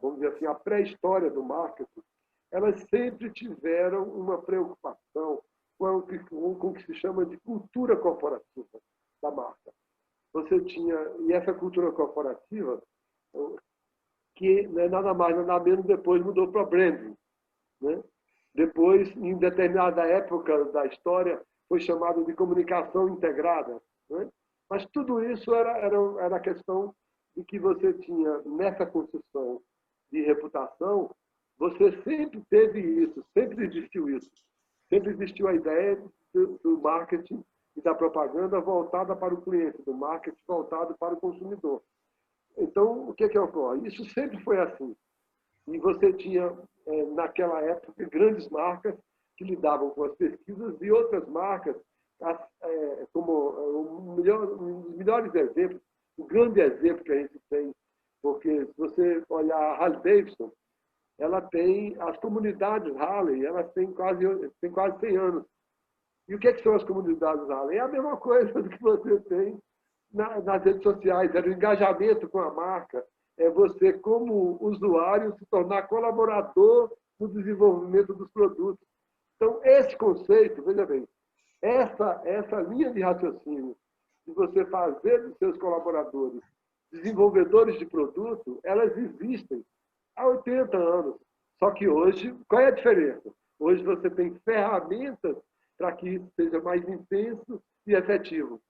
Speaker 1: vamos dizer assim, a pré-história do marketing, elas sempre tiveram uma preocupação com o que se chama de cultura corporativa da marca. Você tinha, e essa cultura corporativa, que nada mais, nada menos, depois mudou para branding, né? Depois, em determinada época da história, foi chamado de comunicação integrada, né? Mas tudo isso era a questão de que você tinha, nessa construção de reputação, você sempre teve isso, sempre existiu isso. Sempre existiu a ideia do marketing e da propaganda voltada para o cliente, do marketing voltado para o consumidor. Então, o que ocorre? Isso sempre foi assim. E você tinha, naquela época, grandes marcas que lidavam com as pesquisas e outras marcas, como um dos melhores exemplos, o grande exemplo que a gente tem, porque se você olhar a Harley-Davidson, ela tem as comunidades Harley, elas têm quase 100 anos. E o que são as comunidades Harley? É a mesma coisa do que você tem nas redes sociais, é o engajamento com a marca, é você, como usuário, se tornar colaborador no desenvolvimento dos produtos. Então, esse conceito, veja bem, essa linha de raciocínio de você fazer dos seus colaboradores desenvolvedores de produto, elas existem há 80 anos. Só que hoje, qual é a diferença? Hoje você tem ferramentas para que isso seja mais intenso e efetivo.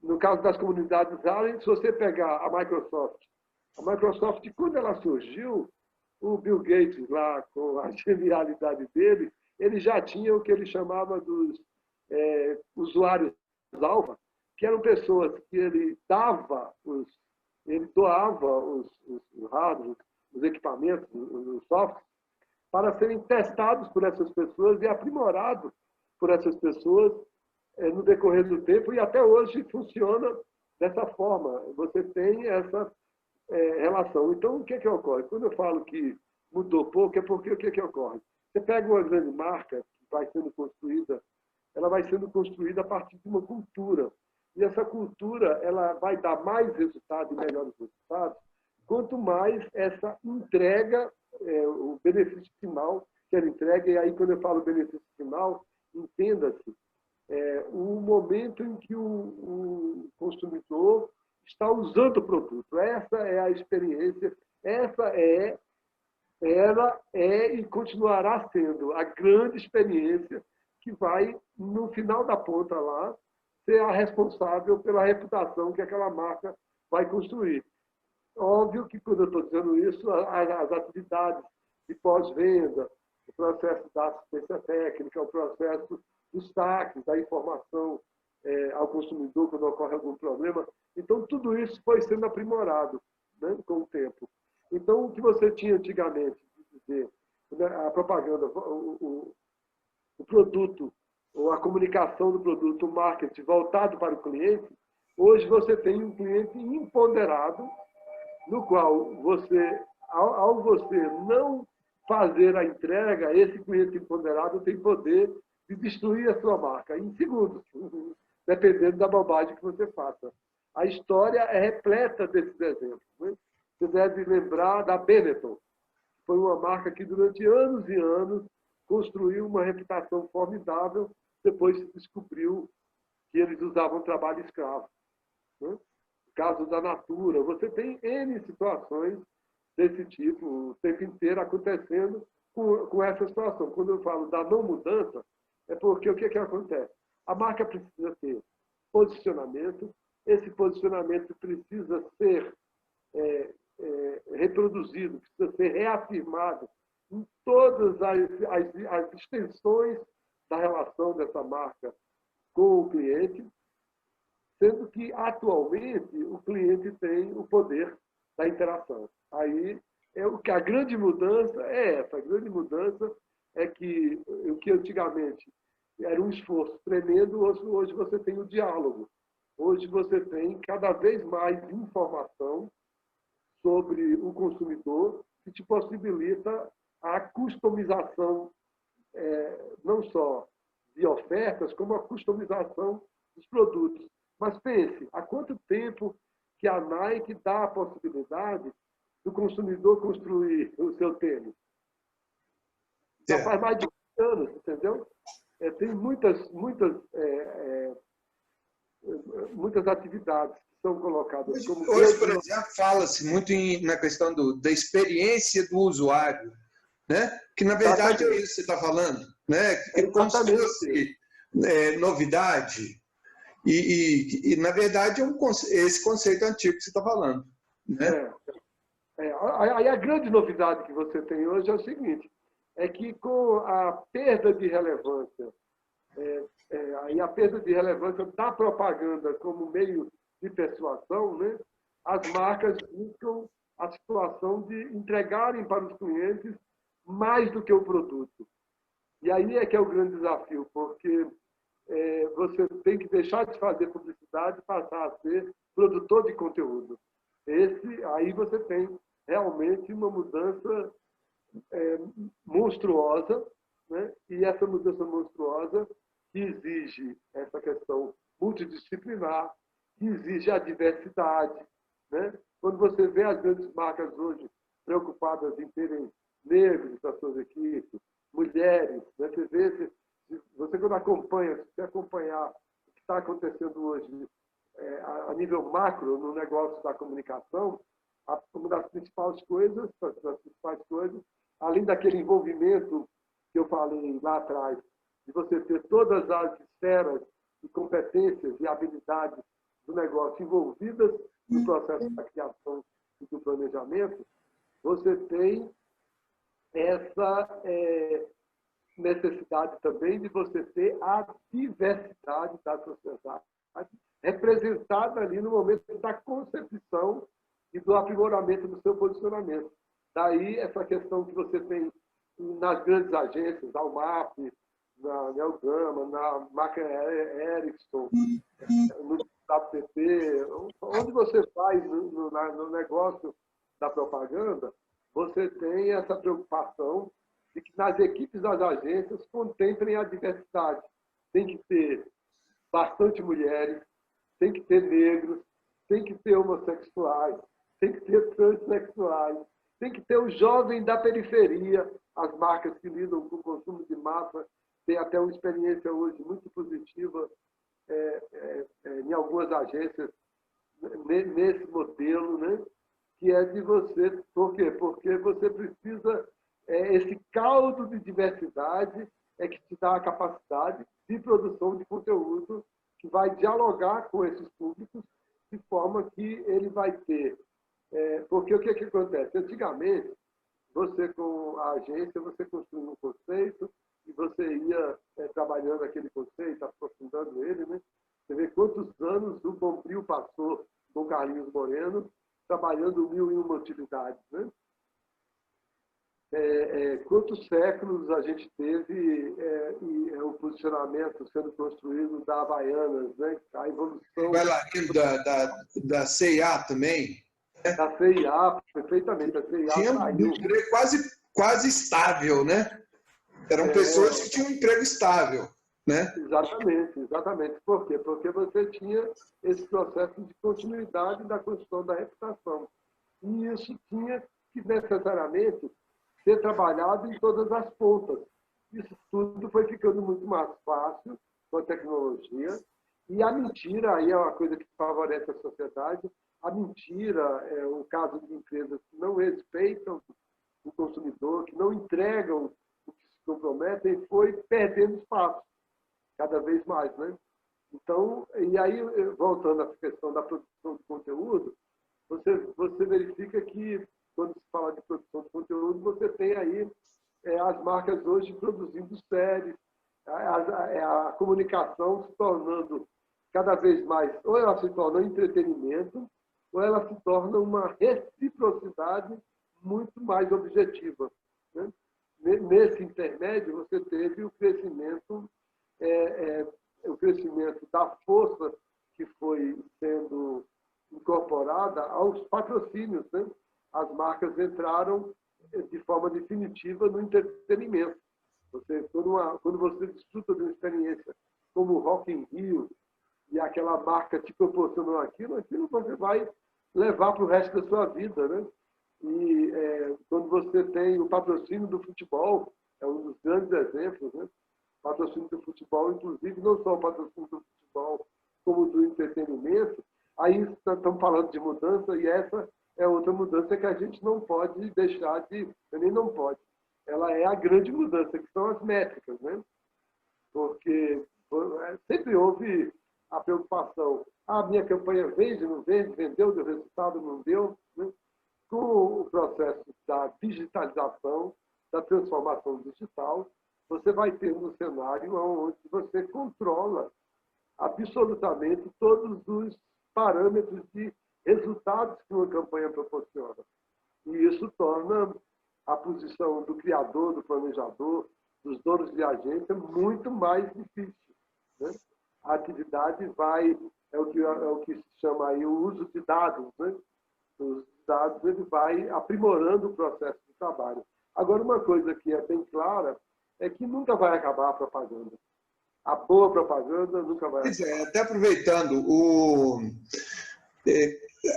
Speaker 1: No caso das comunidades Allen, se você pegar a Microsoft, quando ela surgiu, o Bill Gates, lá com a genialidade dele, ele já tinha o que ele chamava dos usuários alfa, que eram pessoas que ele doava os hardware, os equipamentos, os softwares, para serem testados por essas pessoas e aprimorados por essas pessoas no decorrer do tempo, e até hoje funciona dessa forma. Você tem essa relação. Então, o que ocorre? Quando eu falo que mudou pouco, é porque o que ocorre? Você pega uma grande marca que vai sendo construída, ela vai sendo construída a partir de uma cultura. E essa cultura ela vai dar mais resultados e melhores resultados quanto mais essa entrega, o benefício final que ela entrega. E aí, quando eu falo benefício final, entenda-se, o momento em que o consumidor está usando o produto. Essa é a experiência, ela é e continuará sendo a grande experiência que vai, no final da ponta lá, ser a responsável pela reputação que aquela marca vai construir. Óbvio que, quando eu estou dizendo isso, as atividades de pós-venda, o processo da assistência técnica, o processo dos saques, da informação ao consumidor quando ocorre algum problema. Então, tudo isso foi sendo aprimorado, né, com o tempo. Então, o que você tinha antigamente, de dizer, né, a propaganda, o produto, ou a comunicação do produto, o marketing voltado para o cliente, hoje você tem um cliente empoderado, no qual você, ao você não fazer a entrega, esse cliente empoderado tem poder de destruir a sua marca em segundos, dependendo da bobagem que você faça. A história é repleta desses exemplos, né? Você deve lembrar da Benetton, que foi uma marca que durante anos e anos construiu uma reputação formidável, depois se descobriu que eles usavam trabalho escravo, né? No caso da Natura, você tem N situações desse tipo, o tempo inteiro acontecendo com essa situação. Quando eu falo da não mudança, é porque o que acontece? A marca precisa ter posicionamento, esse posicionamento precisa ser reproduzido, precisa ser reafirmado em todas as extensões da relação dessa marca com o cliente, sendo que, atualmente, o cliente tem o poder da interação. Aí, a grande mudança é essa. A grande mudança é que o que antigamente era um esforço tremendo, hoje você tem o diálogo. Hoje você tem cada vez mais informação sobre o consumidor, que te possibilita a customização, não só de ofertas, como a customização dos produtos. Mas pense, há quanto tempo que a Nike dá a possibilidade do consumidor construir o seu tênis? Já faz mais de 20 anos, entendeu? Tem muitas atividades que são colocadas como...
Speaker 2: Hoje, por exemplo, fala-se muito na questão da experiência do usuário, né? Que, na verdade, é isso que você está falando, né? Como se fosse novidade. E, na verdade, esse conceito antigo que você está falando. Né?
Speaker 1: Aí a grande novidade que você tem hoje é o seguinte, é que com a perda de relevância, a perda de relevância da propaganda como meio de persuasão, né, as marcas buscam a situação de entregarem para os clientes mais do que o produto. E aí é que é o grande desafio, porque você tem que deixar de fazer publicidade e passar a ser produtor de conteúdo. Aí você tem realmente uma mudança monstruosa, né? E essa mudança monstruosa que exige essa questão multidisciplinar, que exige a diversidade, né? Quando você vê as grandes marcas hoje preocupadas em terem negros nas suas equipes, mulheres, né? Você quando acompanha, se você acompanhar o que está acontecendo hoje a nível macro no negócio da comunicação, uma das principais coisas, além daquele envolvimento que eu falei lá atrás, de você ter todas as esferas de competências e habilidades do negócio envolvidas no processo da criação e do planejamento, você tem essa necessidade também de você ter a diversidade da sociedade representada ali no momento da concepção e do aprimoramento do seu posicionamento. Daí essa questão que você tem nas grandes agências, na UMAP, na Neogama, na marca Ericsson, no WPP, onde você faz no negócio da propaganda, você tem essa preocupação de que nas equipes das agências contemplem a diversidade. Tem que ter bastante mulheres, tem que ter negros, tem que ter homossexuais, tem que ter transexuais, tem que ter o jovem da periferia. As marcas que lidam com o consumo de massa têm até uma experiência hoje muito positiva em algumas agências nesse modelo, né? Que é de você... Por quê? Porque você precisa... esse caldo de diversidade é que te dá a capacidade de produção de conteúdo que vai dialogar com esses públicos de forma que ele vai ter... porque o que acontece? Antigamente, você com a agência, você construía um conceito e você ia trabalhando aquele conceito, aprofundando ele, né? Você vê quantos anos o Bombril passou com Carlinhos Moreno, trabalhando 1001 utilidades, né? Quantos séculos a gente teve o posicionamento sendo construído da Havaianas, né? A evolução...
Speaker 2: Bailarino da C&A também.
Speaker 1: Da C&A, perfeitamente. A C&A
Speaker 2: tinha um emprego quase estável, né? Eram pessoas que tinham um emprego estável, né?
Speaker 1: Exatamente. Por quê? Porque você tinha esse processo de continuidade da construção da reputação. E isso tinha que necessariamente ser trabalhado em todas as pontas. Isso tudo foi ficando muito mais fácil com a tecnologia. E a mentira, aí é uma coisa que favorece a sociedade, a mentira é o caso de empresas que não respeitam o consumidor, que não entregam o que se comprometem, foi perdendo espaço cada vez mais, né? Então, e aí, voltando à questão da produção de conteúdo, você verifica que, quando se fala de produção de conteúdo, você tem aí as marcas hoje produzindo séries, a comunicação se tornando cada vez mais, ou ela se torna entretenimento, ou ela se torna uma reciprocidade muito mais objetiva, né? Nesse intermédio, você teve o crescimento da força que foi sendo incorporada aos patrocínios, né? as marcas entraram de forma definitiva no entretenimento. Quando você desfruta de uma experiência como o Rock in Rio, e aquela marca te proporcionou aquilo você vai levar para o resto da sua vida, né? E quando você tem o patrocínio do futebol, é um dos grandes exemplos, né? O patrocínio do futebol, inclusive, não só o patrocínio do futebol, como do entretenimento. Aí estamos falando de mudança, e essa é outra mudança que a gente não pode deixar de... Nem não pode. Ela é a grande mudança, que são as métricas, né? Porque sempre houve a preocupação. A minha campanha vende, não vende, vendeu, deu resultado, não deu. Né? Com o processo da digitalização, da transformação digital, você vai ter um cenário onde você controla absolutamente todos os parâmetros de resultados que uma campanha proporciona. E isso torna a posição do criador, do planejador, dos donos de agência muito mais difícil. Né? A atividade é o que se chama aí o uso de dados. Né? Os dados ele vai aprimorando o processo de trabalho. Agora, uma coisa que é bem clara é que nunca vai acabar a propaganda. A boa propaganda nunca vai acabar.
Speaker 2: Até aproveitando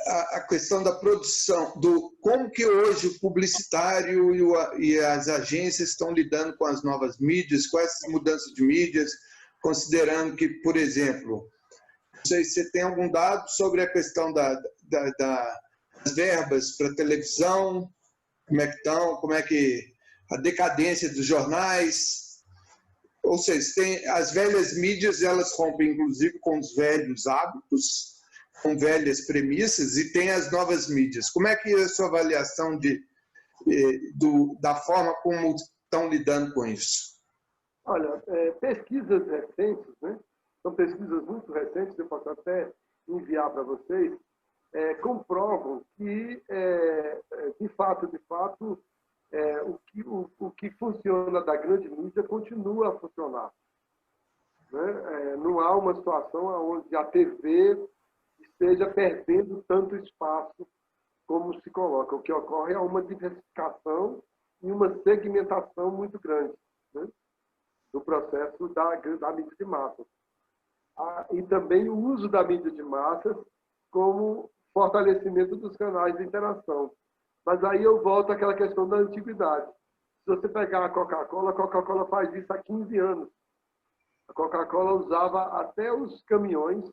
Speaker 2: a questão da produção, como que hoje o publicitário e as agências estão lidando com as novas mídias, com essas mudanças de mídias, considerando que, por exemplo, não sei se você tem algum dado sobre a questão das verbas para televisão, como é que estão, como é que a decadência dos jornais, ou seja, tem as velhas mídias, elas rompem inclusive com os velhos hábitos, com velhas premissas, e tem as novas mídias. Como é que é a sua avaliação da forma como estão lidando com isso?
Speaker 1: Olha, pesquisas recentes, né? São pesquisas muito recentes, eu posso até enviar para vocês, comprovam que, de fato, o que funciona da grande mídia continua a funcionar. Né? Não há uma situação onde a TV esteja perdendo tanto espaço como se coloca. O que ocorre é uma diversificação e uma segmentação muito grande, né? Do processo da mídia de massas. E também o uso da mídia de massas como fortalecimento dos canais de interação. Mas aí eu volto àquela questão da antiguidade. Se você pegar a Coca-Cola faz isso há 15 anos. A Coca-Cola usava até os caminhões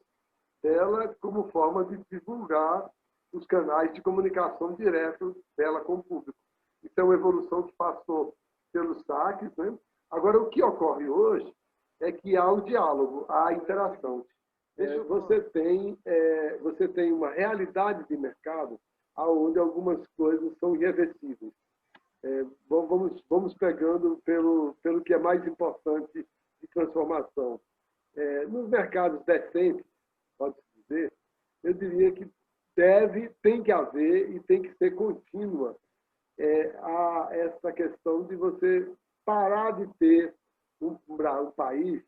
Speaker 1: dela como forma de divulgar os canais de comunicação direto dela com o público. Isso é uma evolução que passou pelos saques, né? Agora, o que ocorre hoje é que há o diálogo, há a interação. Você tem uma realidade de mercado onde algumas coisas são irreversíveis. Vamos pegando pelo que é mais importante de transformação. Nos mercados decentes, pode-se dizer, eu diria que tem que haver e tem que ser contínua essa questão de você parar de ter um país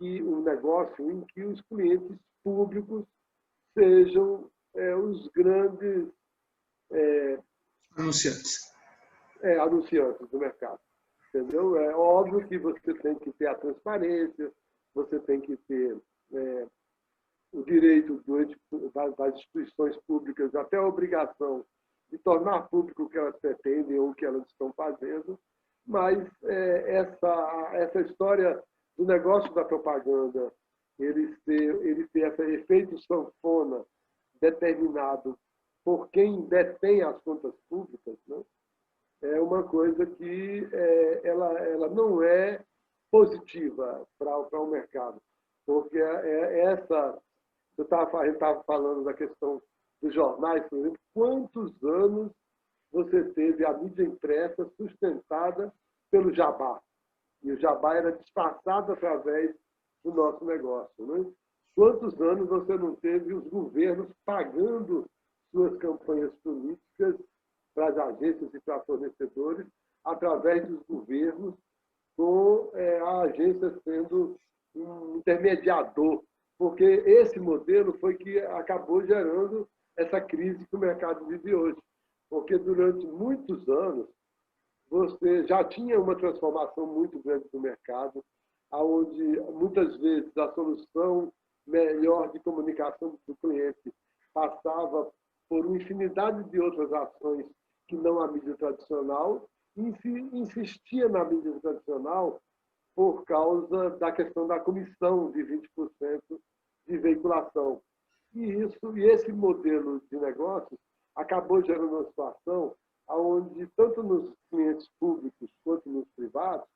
Speaker 1: um negócio em que os clientes públicos sejam os grandes anunciantes do mercado. Entendeu? É óbvio que você tem que ter a transparência, você tem que ter o direito das instituições públicas, até a obrigação de tornar público o que elas pretendem ou o que elas estão fazendo, mas essa história do negócio da propaganda, ele ter esse efeito sanfona determinado por quem detém as contas públicas, né? É uma coisa que ela não é positiva para o mercado, porque a gente estava falando da questão dos jornais, por exemplo, quantos anos você teve a mídia impressa sustentada pelo jabá? E o jabá era disfarçado através do nosso negócio. Né? Quantos anos você não teve os governos pagando suas campanhas políticas para as agências e para fornecedores através dos governos, com a agência sendo um intermediador? Porque esse modelo foi que acabou gerando essa crise que o mercado vive hoje. porque durante muitos anos você já tinha uma transformação muito grande no mercado, onde muitas vezes a solução melhor de comunicação do cliente passava por uma infinidade de outras ações que não a mídia tradicional, e insistia na mídia tradicional por causa da questão da comissão de 20% de veiculação. E esse modelo de negócios acabou gerando uma situação onde, tanto nos clientes públicos quanto nos privados,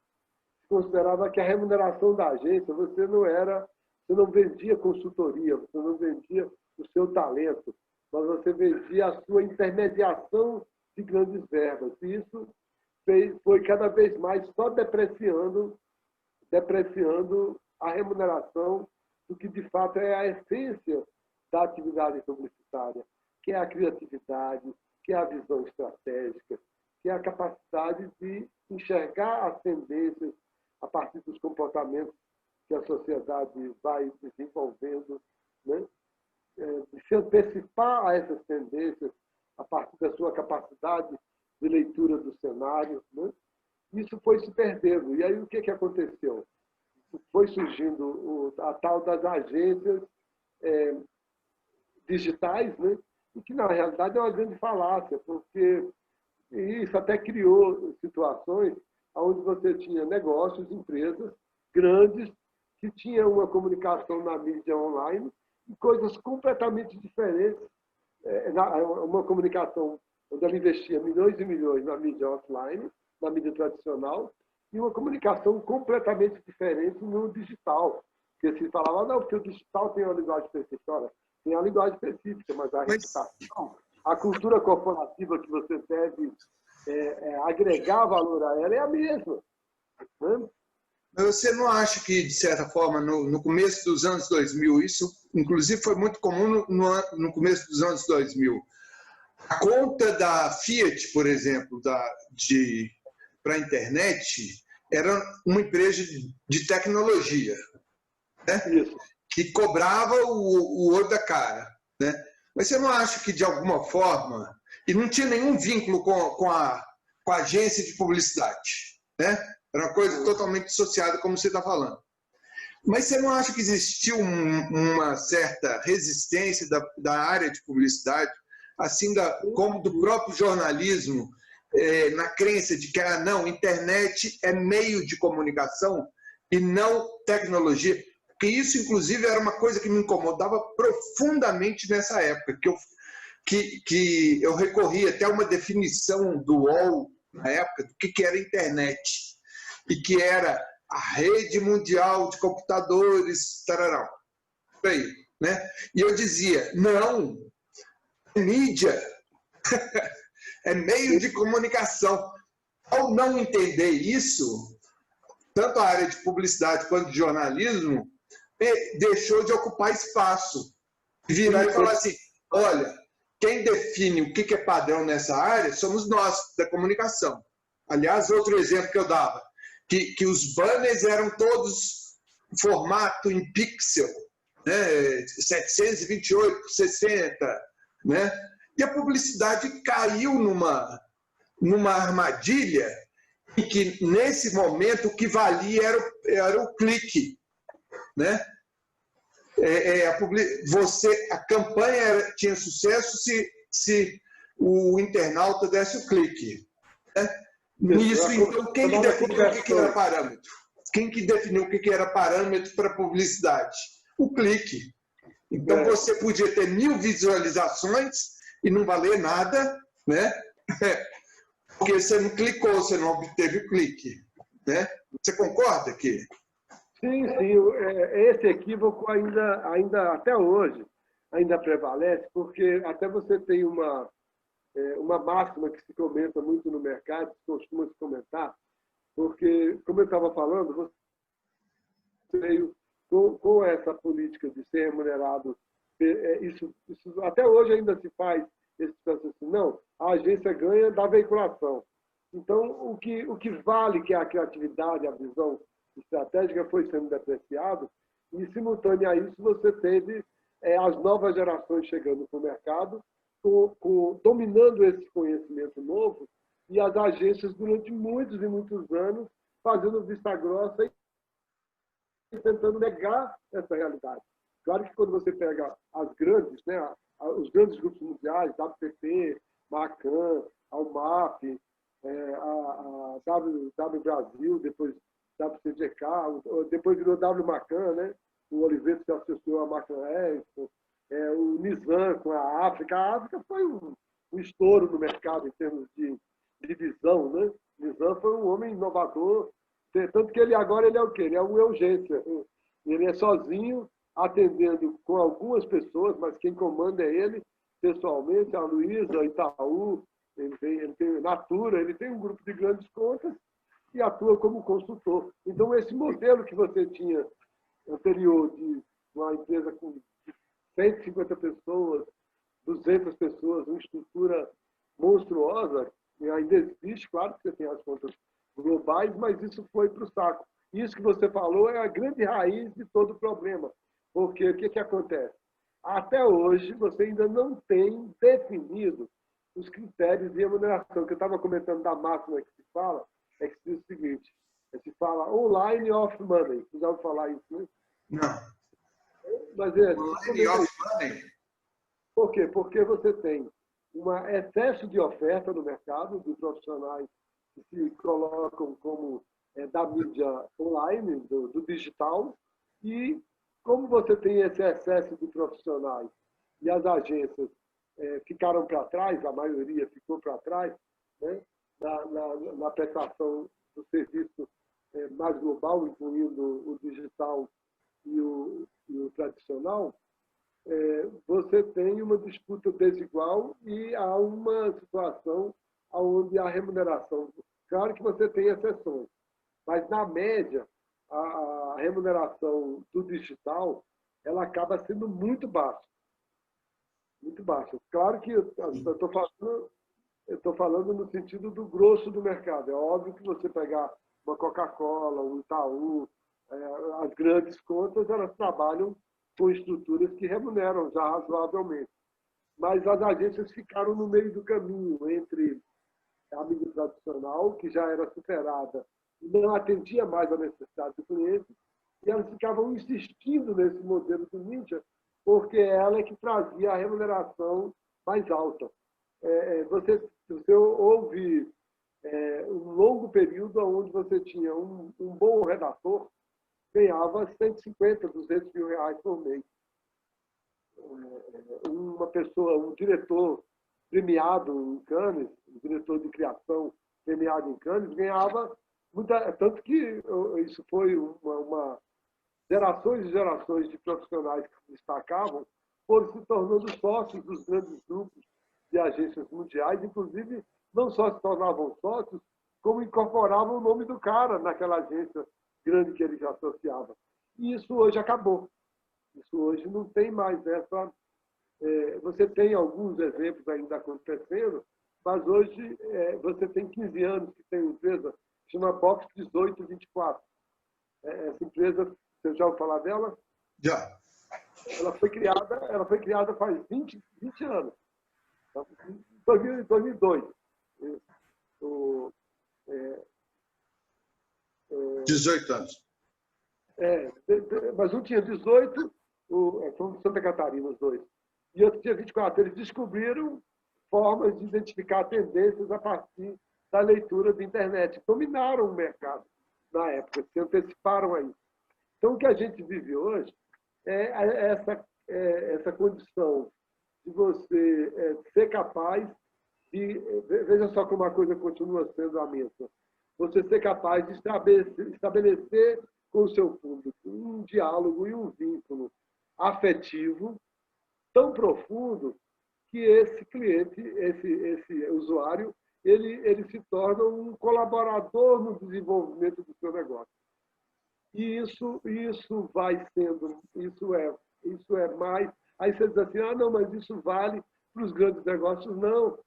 Speaker 1: se considerava que a remuneração da agência, você não vendia consultoria, você não vendia o seu talento, mas você vendia a sua intermediação de grandes verbas. E isso foi cada vez mais só depreciando a remuneração do que, de fato, é a essência da atividade publicitária, que é a criatividade, que é a visão estratégica, que é a capacidade de enxergar as tendências a partir dos comportamentos que a sociedade vai desenvolvendo, né? De se antecipar a essas tendências a partir da sua capacidade de leitura do cenário, né? Isso foi se perdendo. E aí o que aconteceu? Foi surgindo a tal das agências digitais, né? E que, na realidade, é uma grande falácia, porque isso até criou situações onde você tinha negócios, empresas grandes, que tinham uma comunicação na mídia online e coisas completamente diferentes. Uma comunicação onde ela investia milhões e milhões na mídia offline, na mídia tradicional, e uma comunicação completamente diferente no digital. Porque se falava, não, porque o digital tem uma linguagem específica. Olha, tem a linguagem específica, mas a reputação, a cultura corporativa que você deve agregar valor a ela é a mesma. Né?
Speaker 2: Você não acha que, de certa forma, no começo dos anos 2000, isso, inclusive, foi muito comum no começo dos anos 2000, a conta da Fiat, por exemplo, para a internet, era uma empresa de tecnologia, né? Que cobrava o olho da cara, né? Mas você não acha que, de alguma forma, e não tinha nenhum vínculo com a agência de publicidade, né? Era uma coisa totalmente dissociada, como você está falando. Mas você não acha que existiu uma certa resistência da área de publicidade, assim como do próprio jornalismo, na crença de que não, internet é meio de comunicação e não tecnologia? Porque isso, inclusive, era uma coisa que me incomodava profundamente nessa época, que eu recorri até uma definição do UOL, na época, do que era internet, e que era a rede mundial de computadores, tararau, por aí, né? E eu dizia, não, é mídia, é meio de comunicação. Ao não entender isso, tanto a área de publicidade quanto de jornalismo deixou de ocupar espaço. Virar e falar assim, olha, quem define o que é padrão nessa área somos nós, da comunicação. Aliás, outro exemplo que eu dava, que os banners eram todos formato em pixel, né? 728 por 60, né? E a publicidade caiu numa armadilha em que, nesse momento, o que valia era o clique, né? A campanha tinha sucesso se o internauta desse o clique, né? Nisso, então, quem que definiu o que era parâmetro? Quem que definiu o que era parâmetro para publicidade? O clique. Então, você podia ter 1000 visualizações e não valer nada, né? Porque você não clicou, você não obteve o clique, né? Você concorda que?
Speaker 1: Sim, sim. Esse equívoco ainda até hoje ainda prevalece, porque até você tem uma máxima que se comenta muito no mercado, que costuma se comentar, porque, como eu estava falando, você veio com essa política de ser remunerado, isso até hoje ainda se faz esse pensamento assim, não, a agência ganha da veiculação. Então, o que vale, que é a criatividade, a visão estratégica, foi sendo depreciado, e, simultâneo a isso, você teve as novas gerações chegando para o mercado dominando esse conhecimento novo, e as agências, durante muitos e muitos anos, fazendo vista grossa e tentando negar essa realidade. Claro que quando você pega as grandes, né, os grandes grupos mundiais, WPP, Macan, Almap, a W Brasil, depois WCGK, depois virou W Macan, né? O Oliveto se associou à Macan Expo, o Nizam com a África. A África foi um estouro no mercado em termos de visão, né? Nizam foi um homem inovador, tanto que ele agora é o quê? Ele é uma urgência. Ele é sozinho, atendendo com algumas pessoas, mas quem comanda é ele, pessoalmente, a Luísa, Itaú, ele tem Natura, ele tem um grupo de grandes contas e atua como consultor. Então, esse modelo que você tinha anterior de uma empresa com 150 pessoas, 200 pessoas, uma estrutura monstruosa, e ainda existe, claro que você tem as contas globais, mas isso foi para o saco. Isso que você falou é a grande raiz de todo o problema. Porque o que acontece? Até hoje, você ainda não tem definido os critérios de remuneração. O que eu estava comentando da máxima que se fala, é que se diz o seguinte, se fala online off money. Você já ouviu falar isso, né?
Speaker 2: Não.
Speaker 1: Mas
Speaker 2: Online off money?
Speaker 1: Por quê? Porque você tem um excesso de oferta no mercado, de profissionais que se colocam como da mídia online, do digital, e como você tem esse excesso de profissionais e as agências ficaram para trás, a maioria ficou para trás, né, na prestação do serviço mais global, incluindo o digital e o tradicional, você tem uma disputa desigual e há uma situação onde a remuneração... Claro que você tem exceções, mas, na média, a remuneração do digital ela acaba sendo muito baixa. Muito baixa. Claro que eu estou falando no sentido do grosso do mercado. É óbvio que você pegar uma Coca-Cola, um Itaú, as grandes contas, elas trabalham com estruturas que remuneram já razoavelmente. Mas as agências ficaram no meio do caminho entre a mídia tradicional, que já era superada e não atendia mais à necessidade do cliente, e elas ficavam insistindo nesse modelo de mídia, porque ela é que trazia a remuneração mais alta. Você houve um longo período onde você tinha um bom redator, ganhava 150, 200 mil reais por mês. Uma pessoa, um diretor premiado em Cannes, um diretor de criação premiado em Cannes, ganhava tanto que isso foi uma gerações e gerações de profissionais que se destacavam foram se tornando sócios dos grandes grupos de agências mundiais, inclusive não só se tornavam sócios, como incorporavam o nome do cara naquela agência grande que ele já associava. E isso hoje acabou. Isso hoje não tem mais essa... Você tem alguns exemplos ainda acontecendo, mas hoje você tem 15 anos que tem uma empresa que chama Box 1824. Essa empresa, você já ouviu falar dela?
Speaker 2: Já.
Speaker 1: Ela foi criada faz 20 anos. Em 2002.
Speaker 2: 18 anos.
Speaker 1: Mas um tinha 18, são de Santa Catarina, os dois. E outro tinha 24. Eles descobriram formas de identificar tendências a partir da leitura da internet. Dominaram o mercado na época, se anteciparam a isso. Então, o que a gente vive hoje é essa condição de você ser capaz de... Veja só como a coisa continua sendo a mesma. Você ser capaz de estabelecer com o seu público um diálogo e um vínculo afetivo tão profundo que esse cliente, esse usuário, ele se torna um colaborador no desenvolvimento do seu negócio. E isso vai sendo, isso é mais... Aí você diz assim, não, mas isso vale para os grandes negócios. Não,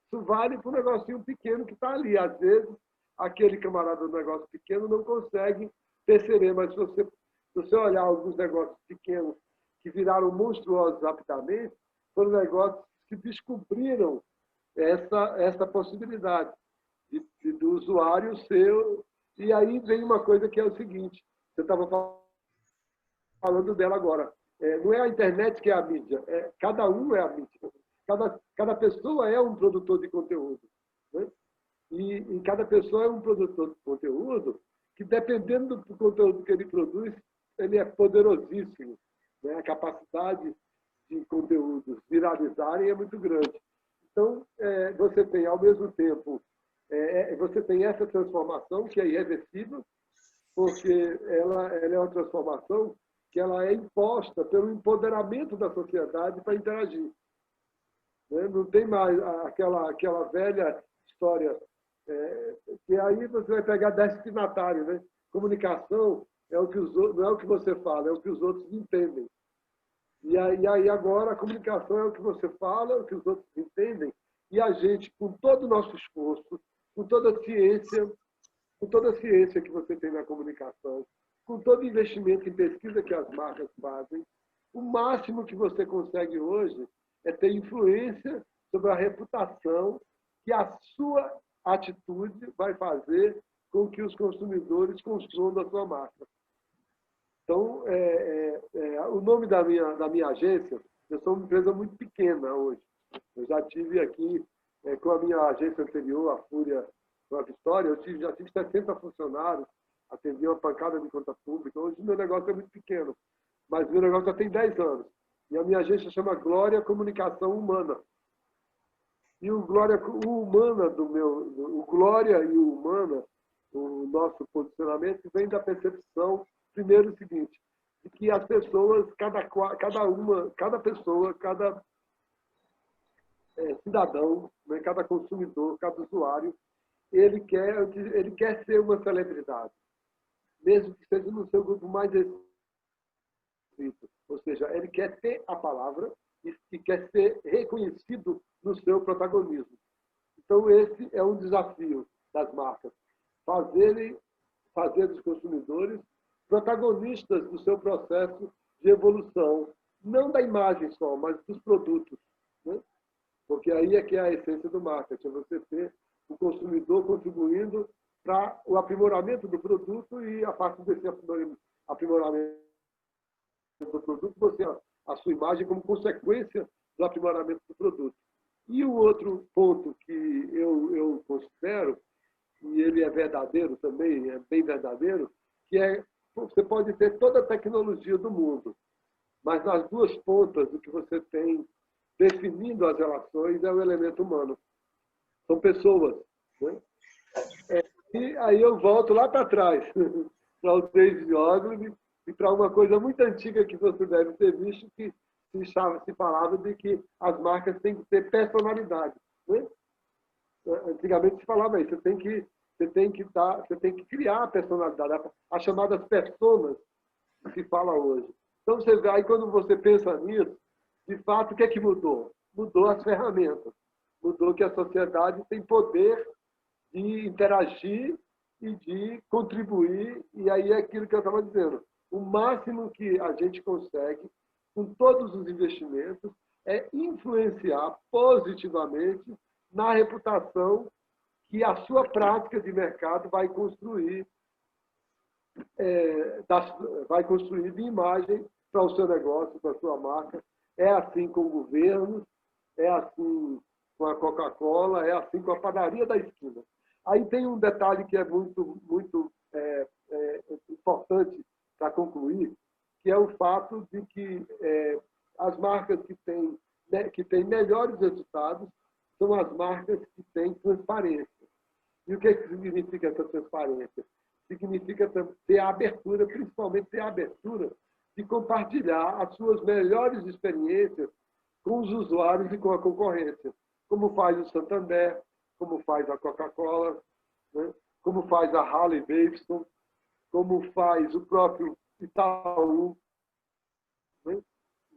Speaker 1: isso vale para um negocinho pequeno que está ali. Às vezes, aquele camarada do negócio pequeno não consegue perceber, mas se você olhar alguns negócios pequenos que viraram monstruosos rapidamente, foram negócios se descobriram essa possibilidade do usuário ser... E aí vem uma coisa que é o seguinte, você estava falando dela agora, não é a internet que é a mídia, cada um é a mídia. Cada pessoa é um produtor de conteúdo, né? E cada pessoa é um produtor de conteúdo que, dependendo do conteúdo que ele produz, ele é poderosíssimo, né? A capacidade de conteúdos viralizarem é muito grande. Então, você tem, ao mesmo tempo, você tem essa transformação que é irreversível, porque ela é uma transformação que ela é imposta pelo empoderamento da sociedade para interagir. Né? Não tem mais aquela velha história, que aí você vai pegar destinatário. Né? Comunicação não é o que você fala, é o que os outros entendem. E aí agora a comunicação é o que você fala, é o que os outros entendem, e a gente, com todo o nosso esforço, com toda a ciência que você tem na comunicação, com todo o investimento em pesquisa que as marcas fazem, o máximo que você consegue hoje é ter influência sobre a reputação que a sua atitude vai fazer com que os consumidores construam da sua marca. Então, o nome da minha agência, eu sou uma empresa muito pequena hoje. Eu já tive aqui, com a minha agência anterior, a Fúria, com a Vitória, já tive 60 funcionários, atendi uma pancada de conta pública. Hoje o meu negócio é muito pequeno, mas o meu negócio já tem 10 anos. E a minha agência chama Glória Comunicação Humana. E o Glória e o Humana, o nosso posicionamento, vem da percepção, primeiro, o seguinte, de que as pessoas, cada pessoa, cada cidadão, né, cada consumidor, cada usuário, ele quer ser uma celebridade, mesmo que seja no seu grupo mais restrito. Ou seja, ele quer ter a palavra e quer ser reconhecido no seu protagonismo. Então, esse é um desafio das marcas, fazer dos consumidores protagonistas do seu processo de evolução, não da imagem só, mas dos produtos. Né? Porque aí é que é a essência do marketing, é você ter o consumidor contribuindo para o aprimoramento do produto e, a partir desse aprimoramento do produto, você a sua imagem como consequência do aprimoramento do produto. E o outro ponto que eu considero, e ele é verdadeiro também, é bem verdadeiro, que você pode ter toda a tecnologia do mundo, mas nas duas pontas do que você tem definindo as relações é o elemento humano. São pessoas. Né? E aí eu volto lá para trás, para o David Ogilvy e para uma coisa muito antiga que você deve ter visto, que se falava de que as marcas têm que ter personalidade. Né? Antigamente se falava isso, você tem que criar a personalidade, as chamadas personas que se fala hoje. Então, você vê, aí quando você pensa nisso, de fato, o que é que mudou? Mudou as ferramentas. Mudou que a sociedade tem poder de interagir e de contribuir, e aí é aquilo que eu estava dizendo. O máximo que a gente consegue, com todos os investimentos, é influenciar positivamente na reputação que a sua prática de mercado vai construir de imagem para o seu negócio, para a sua marca. É assim com o governo, é assim com a Coca-Cola, é assim com a padaria da esquina. Aí tem um detalhe que é muito importante para concluir, que é o fato de que as marcas que têm melhores resultados são as marcas que têm transparência. E o que significa essa transparência? Significa ter a abertura, principalmente ter a abertura de compartilhar as suas melhores experiências com os usuários e com a concorrência, como faz o Santander, como faz a Coca-Cola, né? Como faz a Harley-Davidson, como faz o próprio Itaú. Né?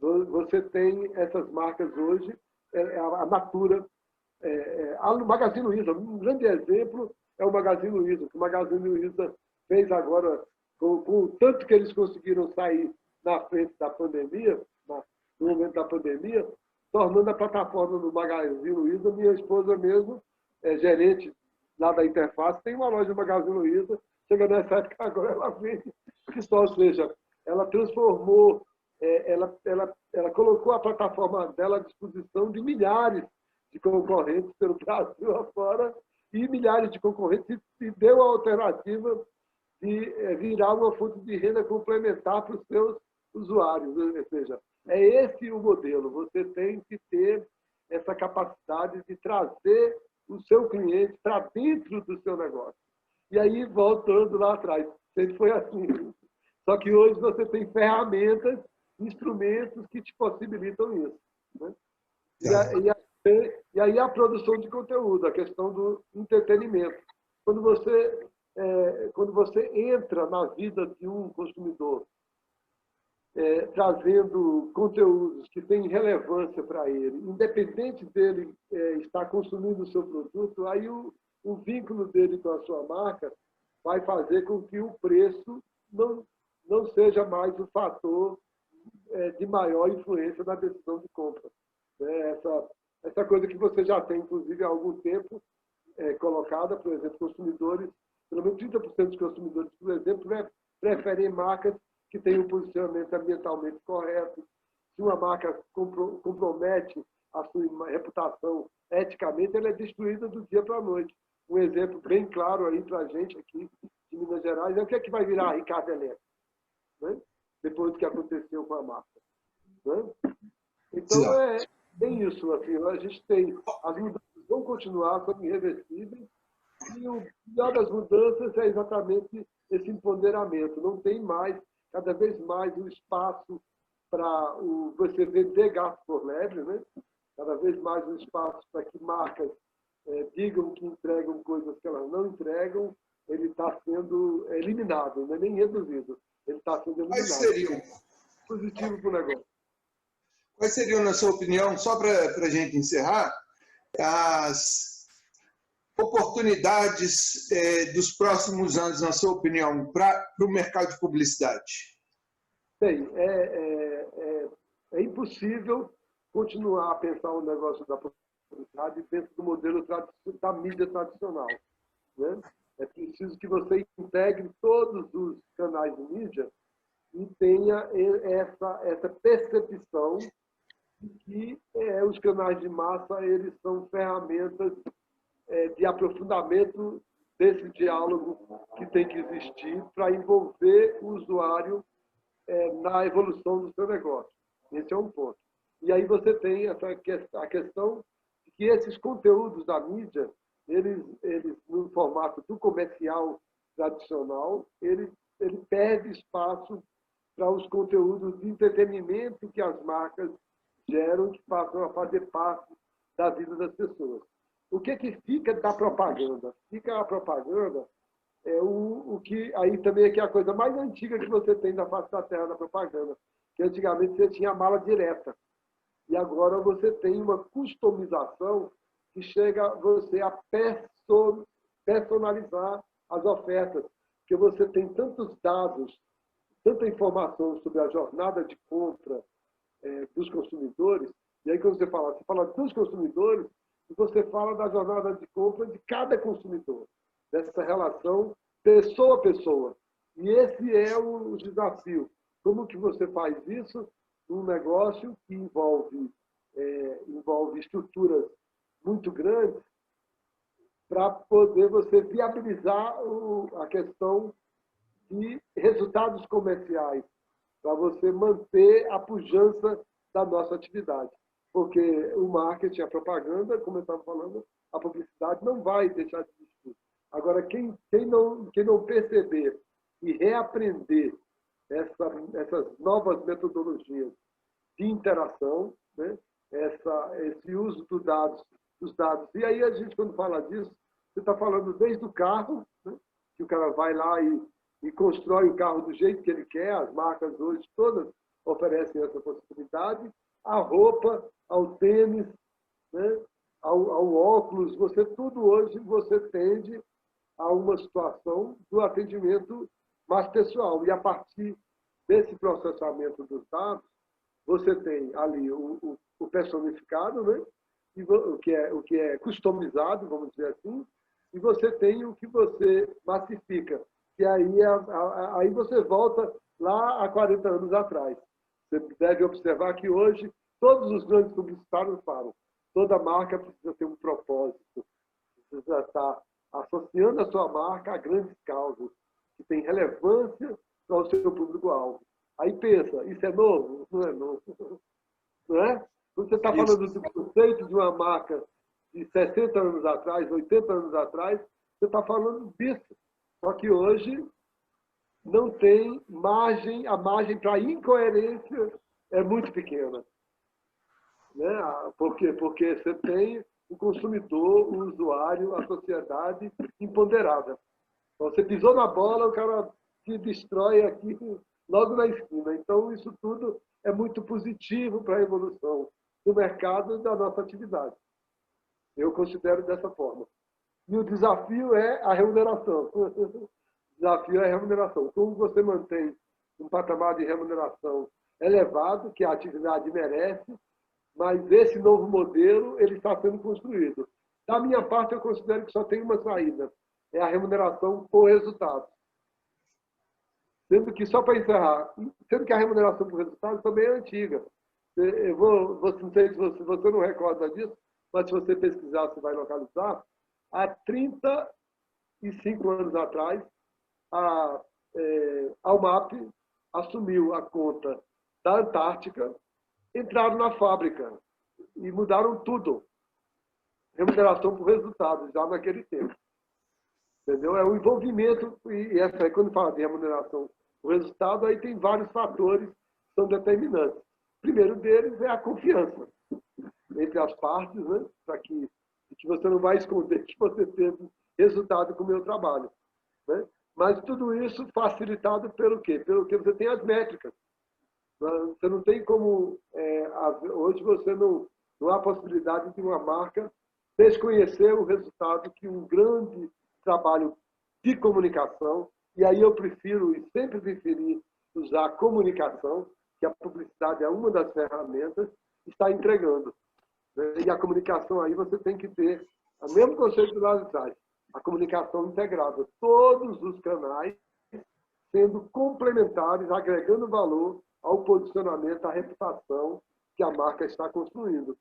Speaker 1: Você tem essas marcas hoje, a Natura, o Magazine Luiza, um grande exemplo é o Magazine Luiza, que o Magazine Luiza fez agora, com o tanto que eles conseguiram sair na frente da pandemia, no momento da pandemia, tornando a plataforma do Magazine Luiza. Minha esposa mesmo, é gerente lá da Interface, tem uma loja do Magazine Luiza. Chega nessa época, agora ela vende que só, ou seja, ela transformou, ela colocou a plataforma dela à disposição de milhares de concorrentes pelo Brasil afora, e milhares de concorrentes, e deu a alternativa de virar uma fonte de renda complementar para os seus usuários. Ou seja, é esse o modelo. Você tem que ter essa capacidade de trazer o seu cliente para dentro do seu negócio. E aí, voltando lá atrás, sempre foi assim. Só que hoje você tem ferramentas, instrumentos que te possibilitam isso. Né? E aí a produção de conteúdo, a questão do entretenimento. Quando você entra na vida de um consumidor, trazendo conteúdos que têm relevância para ele, independente dele estar consumindo o seu produto, aí o vínculo dele com a sua marca vai fazer com que o preço não seja mais o fator de maior influência na decisão de compra. Essa coisa que você já tem, inclusive, há algum tempo colocada, por exemplo, consumidores, pelo menos 30% dos consumidores, por exemplo, preferem marcas que têm um posicionamento ambientalmente correto. Se uma marca compromete a sua reputação eticamente, ela é destruída do dia para a noite. Um exemplo bem claro aí para a gente aqui de Minas Gerais é o que é que vai virar a Ricardo Eletro, né? Depois do que aconteceu com a marca. Né? Então, é bem isso. Assim, a gente tem, as mudanças vão continuar, são irreversíveis, e o pior das mudanças é exatamente esse empoderamento. Não tem mais, cada vez mais, um espaço para você vender gato por lebre, né? Cada vez mais um espaço para que marcas digam que entregam coisas que elas não entregam. Ele está sendo eliminado, não é nem reduzido. Ele está sendo eliminado.
Speaker 2: Quais seriam?
Speaker 1: Positivo para o negócio.
Speaker 2: Quais seriam, na sua opinião, só para a gente encerrar, as oportunidades dos próximos anos, na sua opinião, para o mercado de publicidade?
Speaker 1: Bem, é impossível continuar a pensar o negócio da publicidade dentro do modelo da mídia tradicional. Né? É preciso que você integre todos os canais de mídia e tenha essa percepção de que os canais de massa eles são ferramentas de aprofundamento desse diálogo que tem que existir para envolver o usuário na evolução do seu negócio. Esse é um ponto. E aí você tem a questão de que esses conteúdos da mídia, eles no formato do comercial tradicional, ele perde espaço para os conteúdos de entretenimento que as marcas geram, que passam a fazer parte da vida das pessoas. O que fica da propaganda? Fica a propaganda, o que aí também é que é a coisa mais antiga que você tem da face da terra da propaganda, que antigamente você tinha a mala direta. E agora você tem uma customização que chega você a personalizar as ofertas, porque você tem tantos dados, tanta informação sobre a jornada de compra dos consumidores, e aí quando você fala dos consumidores, você fala da jornada de compra de cada consumidor, dessa relação pessoa a pessoa. E esse é o desafio. Como que você faz isso num negócio que envolve estruturas muito grandes para poder você viabilizar a questão de resultados comerciais, para você manter a pujança da nossa atividade. Porque o marketing, a propaganda, como eu estava falando, a publicidade não vai deixar de existir. Agora, quem não perceber e reaprender essas novas metodologias de interação, né? Esse uso dos dados. E aí a gente, quando fala disso, você está falando desde o carro, né? Que o cara vai lá e constrói o carro do jeito que ele quer, as marcas hoje todas oferecem essa possibilidade, a roupa, ao tênis, né? ao óculos, tudo hoje você tende a uma situação do atendimento mais pessoal. E a partir desse processamento dos dados, você tem ali o personificado, né? E o que é customizado, vamos dizer assim, e você tem o que você massifica. E aí você volta lá a 40 anos atrás. Você deve observar que hoje todos os grandes publicitários falam. Toda marca precisa ter um propósito, precisa estar associando a sua marca a grandes causas, que têm relevância para o seu público-alvo. Aí pensa, isso é novo? Não é novo. Não é? Quando você está falando do conceito de uma marca de 60 anos atrás, 80 anos atrás, você está falando disso. Só que hoje não tem margem, a margem para incoerência é muito pequena. Né? Por quê? Porque você tem o consumidor, o usuário, a sociedade imponderável. Então, você pisou na bola, o cara te destrói aqui logo na esquina. Então, isso tudo é muito positivo para a evolução do mercado e da nossa atividade. Eu considero dessa forma. E o desafio é a remuneração. O desafio é a remuneração. Como você mantém um patamar de remuneração elevado, que a atividade merece, mas esse novo modelo ele está sendo construído. Da minha parte, eu considero que só tem uma saída, é a remuneração por resultado. Sendo que, só para encerrar, sendo que a remuneração por resultado também é antiga. Não sei se você não recorda disso, mas se você pesquisar, você vai localizar. Há 35 anos atrás, a Almap assumiu a conta da Antártica, entraram na fábrica e mudaram tudo. Remuneração por resultado, já naquele tempo. Entendeu? É o envolvimento, e essa, quando fala de remuneração por resultado, aí tem vários fatores que são determinantes. O primeiro deles é a confiança entre as partes, né? Para que você não vai esconder que você teve resultado com o meu trabalho. Né? Mas tudo isso facilitado pelo quê? Pelo que você tem as métricas. Você não tem como... hoje você não há possibilidade de uma marca desconhecer o resultado que um grande trabalho de comunicação, e aí eu prefiro e sempre preferi usar a comunicação, que a publicidade é uma das ferramentas, está entregando. E a comunicação aí você tem que ter o mesmo conceito lá atrás, a comunicação integrada, todos os canais sendo complementares, agregando valor ao posicionamento, à reputação que a marca está construindo,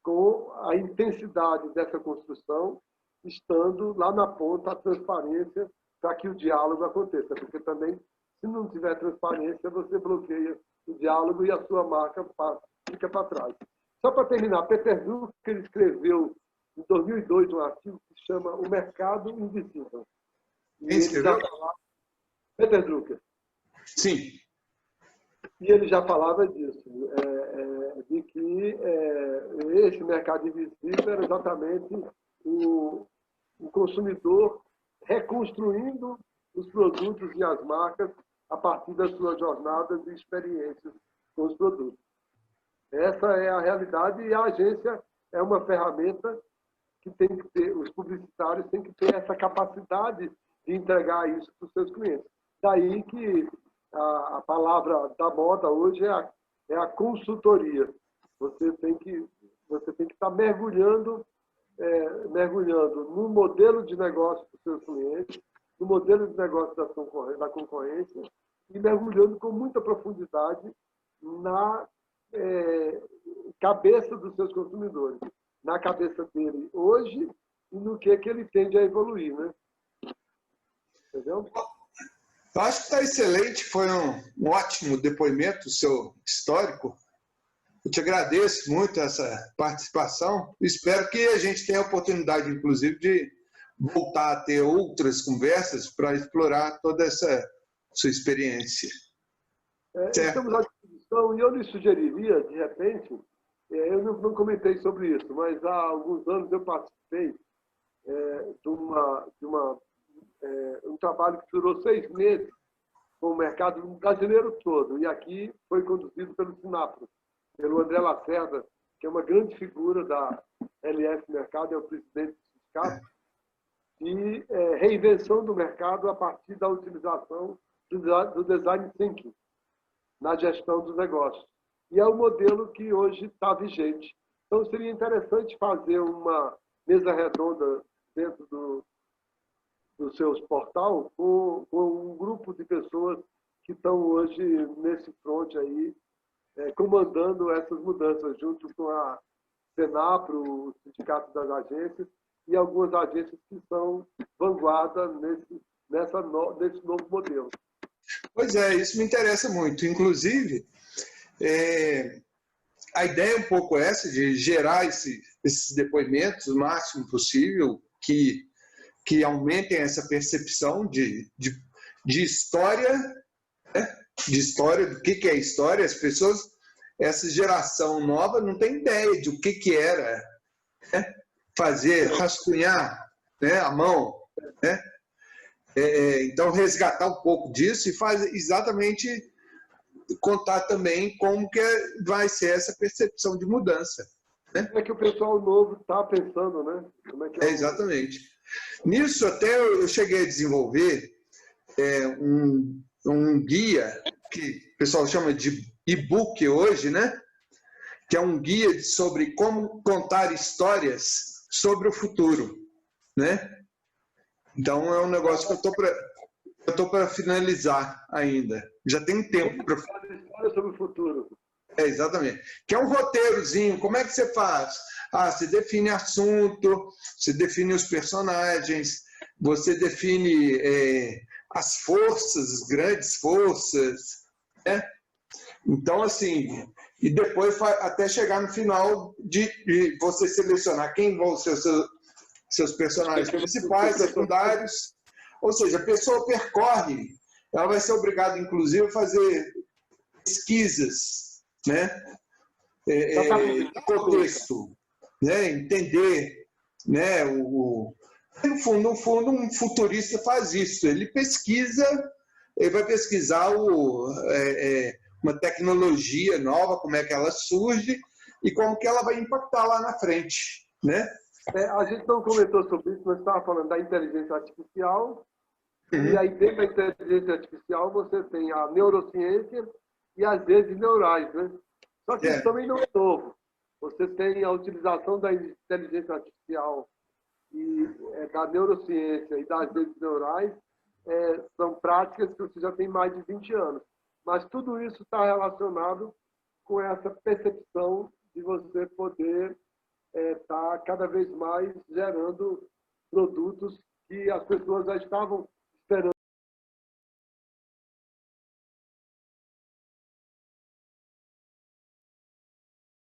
Speaker 1: com a intensidade dessa construção estando lá na ponta a transparência para que o diálogo aconteça, porque também, se não tiver transparência, você bloqueia o diálogo e a sua marca fica para trás. Só para terminar, Peter Drucker escreveu em 2002 um artigo que se chama O Mercado Invisível.
Speaker 2: Quem escreveu?
Speaker 1: Peter Drucker.
Speaker 2: Sim.
Speaker 1: E ele já falava disso, de que esse mercado invisível era exatamente o consumidor reconstruindo os produtos e as marcas a partir das suas jornadas e experiências com os produtos. Essa é a realidade e a agência é uma ferramenta que tem que ter, os publicitários têm que ter essa capacidade de entregar isso para os seus clientes. Daí que a palavra da moda hoje é a consultoria. Você tem que estar mergulhando no modelo de negócio dos seus clientes, no modelo de negócio da concorrência e mergulhando com muita profundidade na cabeça dos seus consumidores, na cabeça dele hoje e no que ele tende a evoluir, né? Entendeu?
Speaker 2: Eu acho que está excelente, foi um ótimo depoimento seu histórico. Eu te agradeço muito essa participação. Espero que a gente tenha a oportunidade, inclusive, de voltar a ter outras conversas para explorar toda essa sua experiência.
Speaker 1: Estamos à disposição e eu lhe sugeriria, de repente, eu não comentei sobre isso, mas há alguns anos eu participei de um trabalho que durou 6 meses com o mercado brasileiro todo. E aqui foi conduzido pelo Sinapro, pelo André Lacerda, que é uma grande figura da LF Mercado, é o presidente do sindicato, e reinvenção do mercado a partir da utilização do design thinking na gestão dos negócios. e é o modelo que hoje está vigente. Então, seria interessante fazer uma mesa redonda dentro do seu portal com um grupo de pessoas que estão hoje nesse front aí, comandando essas mudanças, junto com a Senapro, o Sindicato das Agências, e algumas agências que são vanguarda nesse novo modelo.
Speaker 2: Pois é, isso me interessa muito. Inclusive, a ideia é um pouco essa, de gerar esses depoimentos o máximo possível, que aumentem essa percepção de história, né? De história, do que é história. As pessoas, essa geração nova não tem ideia de o que era, né? Fazer, rascunhar, né? À mão, né? Então, resgatar um pouco disso e fazer exatamente contar também como que vai ser essa percepção de mudança. Né?
Speaker 1: Como é que o pessoal novo está pensando, né? Como é que
Speaker 2: exatamente. Nisso, até eu cheguei a desenvolver um guia, que o pessoal chama de e-book hoje, né? Que é um guia sobre como contar histórias sobre o futuro, né? Então, é um negócio que eu estou para finalizar ainda. Já tem tempo para...
Speaker 1: História sobre o futuro.
Speaker 2: Exatamente. Que é um roteirozinho. Como é que você faz? Você define assunto, você define os personagens, você define as forças, as grandes forças, né? Então, assim, e depois até chegar no final de você selecionar quem vão ser os seus personagens principais, secundários. Ou seja, a pessoa percorre, ela vai ser obrigada, inclusive, a fazer pesquisas, né? De contexto, né? Entender, né? No fundo, um futurista faz isso. Ele vai pesquisar uma tecnologia nova, como é que ela surge e como que ela vai impactar lá na frente, né?
Speaker 1: A gente não comentou sobre isso, mas estava falando da inteligência artificial. E aí, dentro da inteligência artificial, você tem a neurociência e as redes neurais, né? Só que isso também não é novo. Você tem a utilização da inteligência artificial e da neurociência e das redes neurais, são práticas que você já tem mais de 20 anos. Mas tudo isso está relacionado com essa percepção de você poder estar cada vez mais gerando produtos que as pessoas já estavam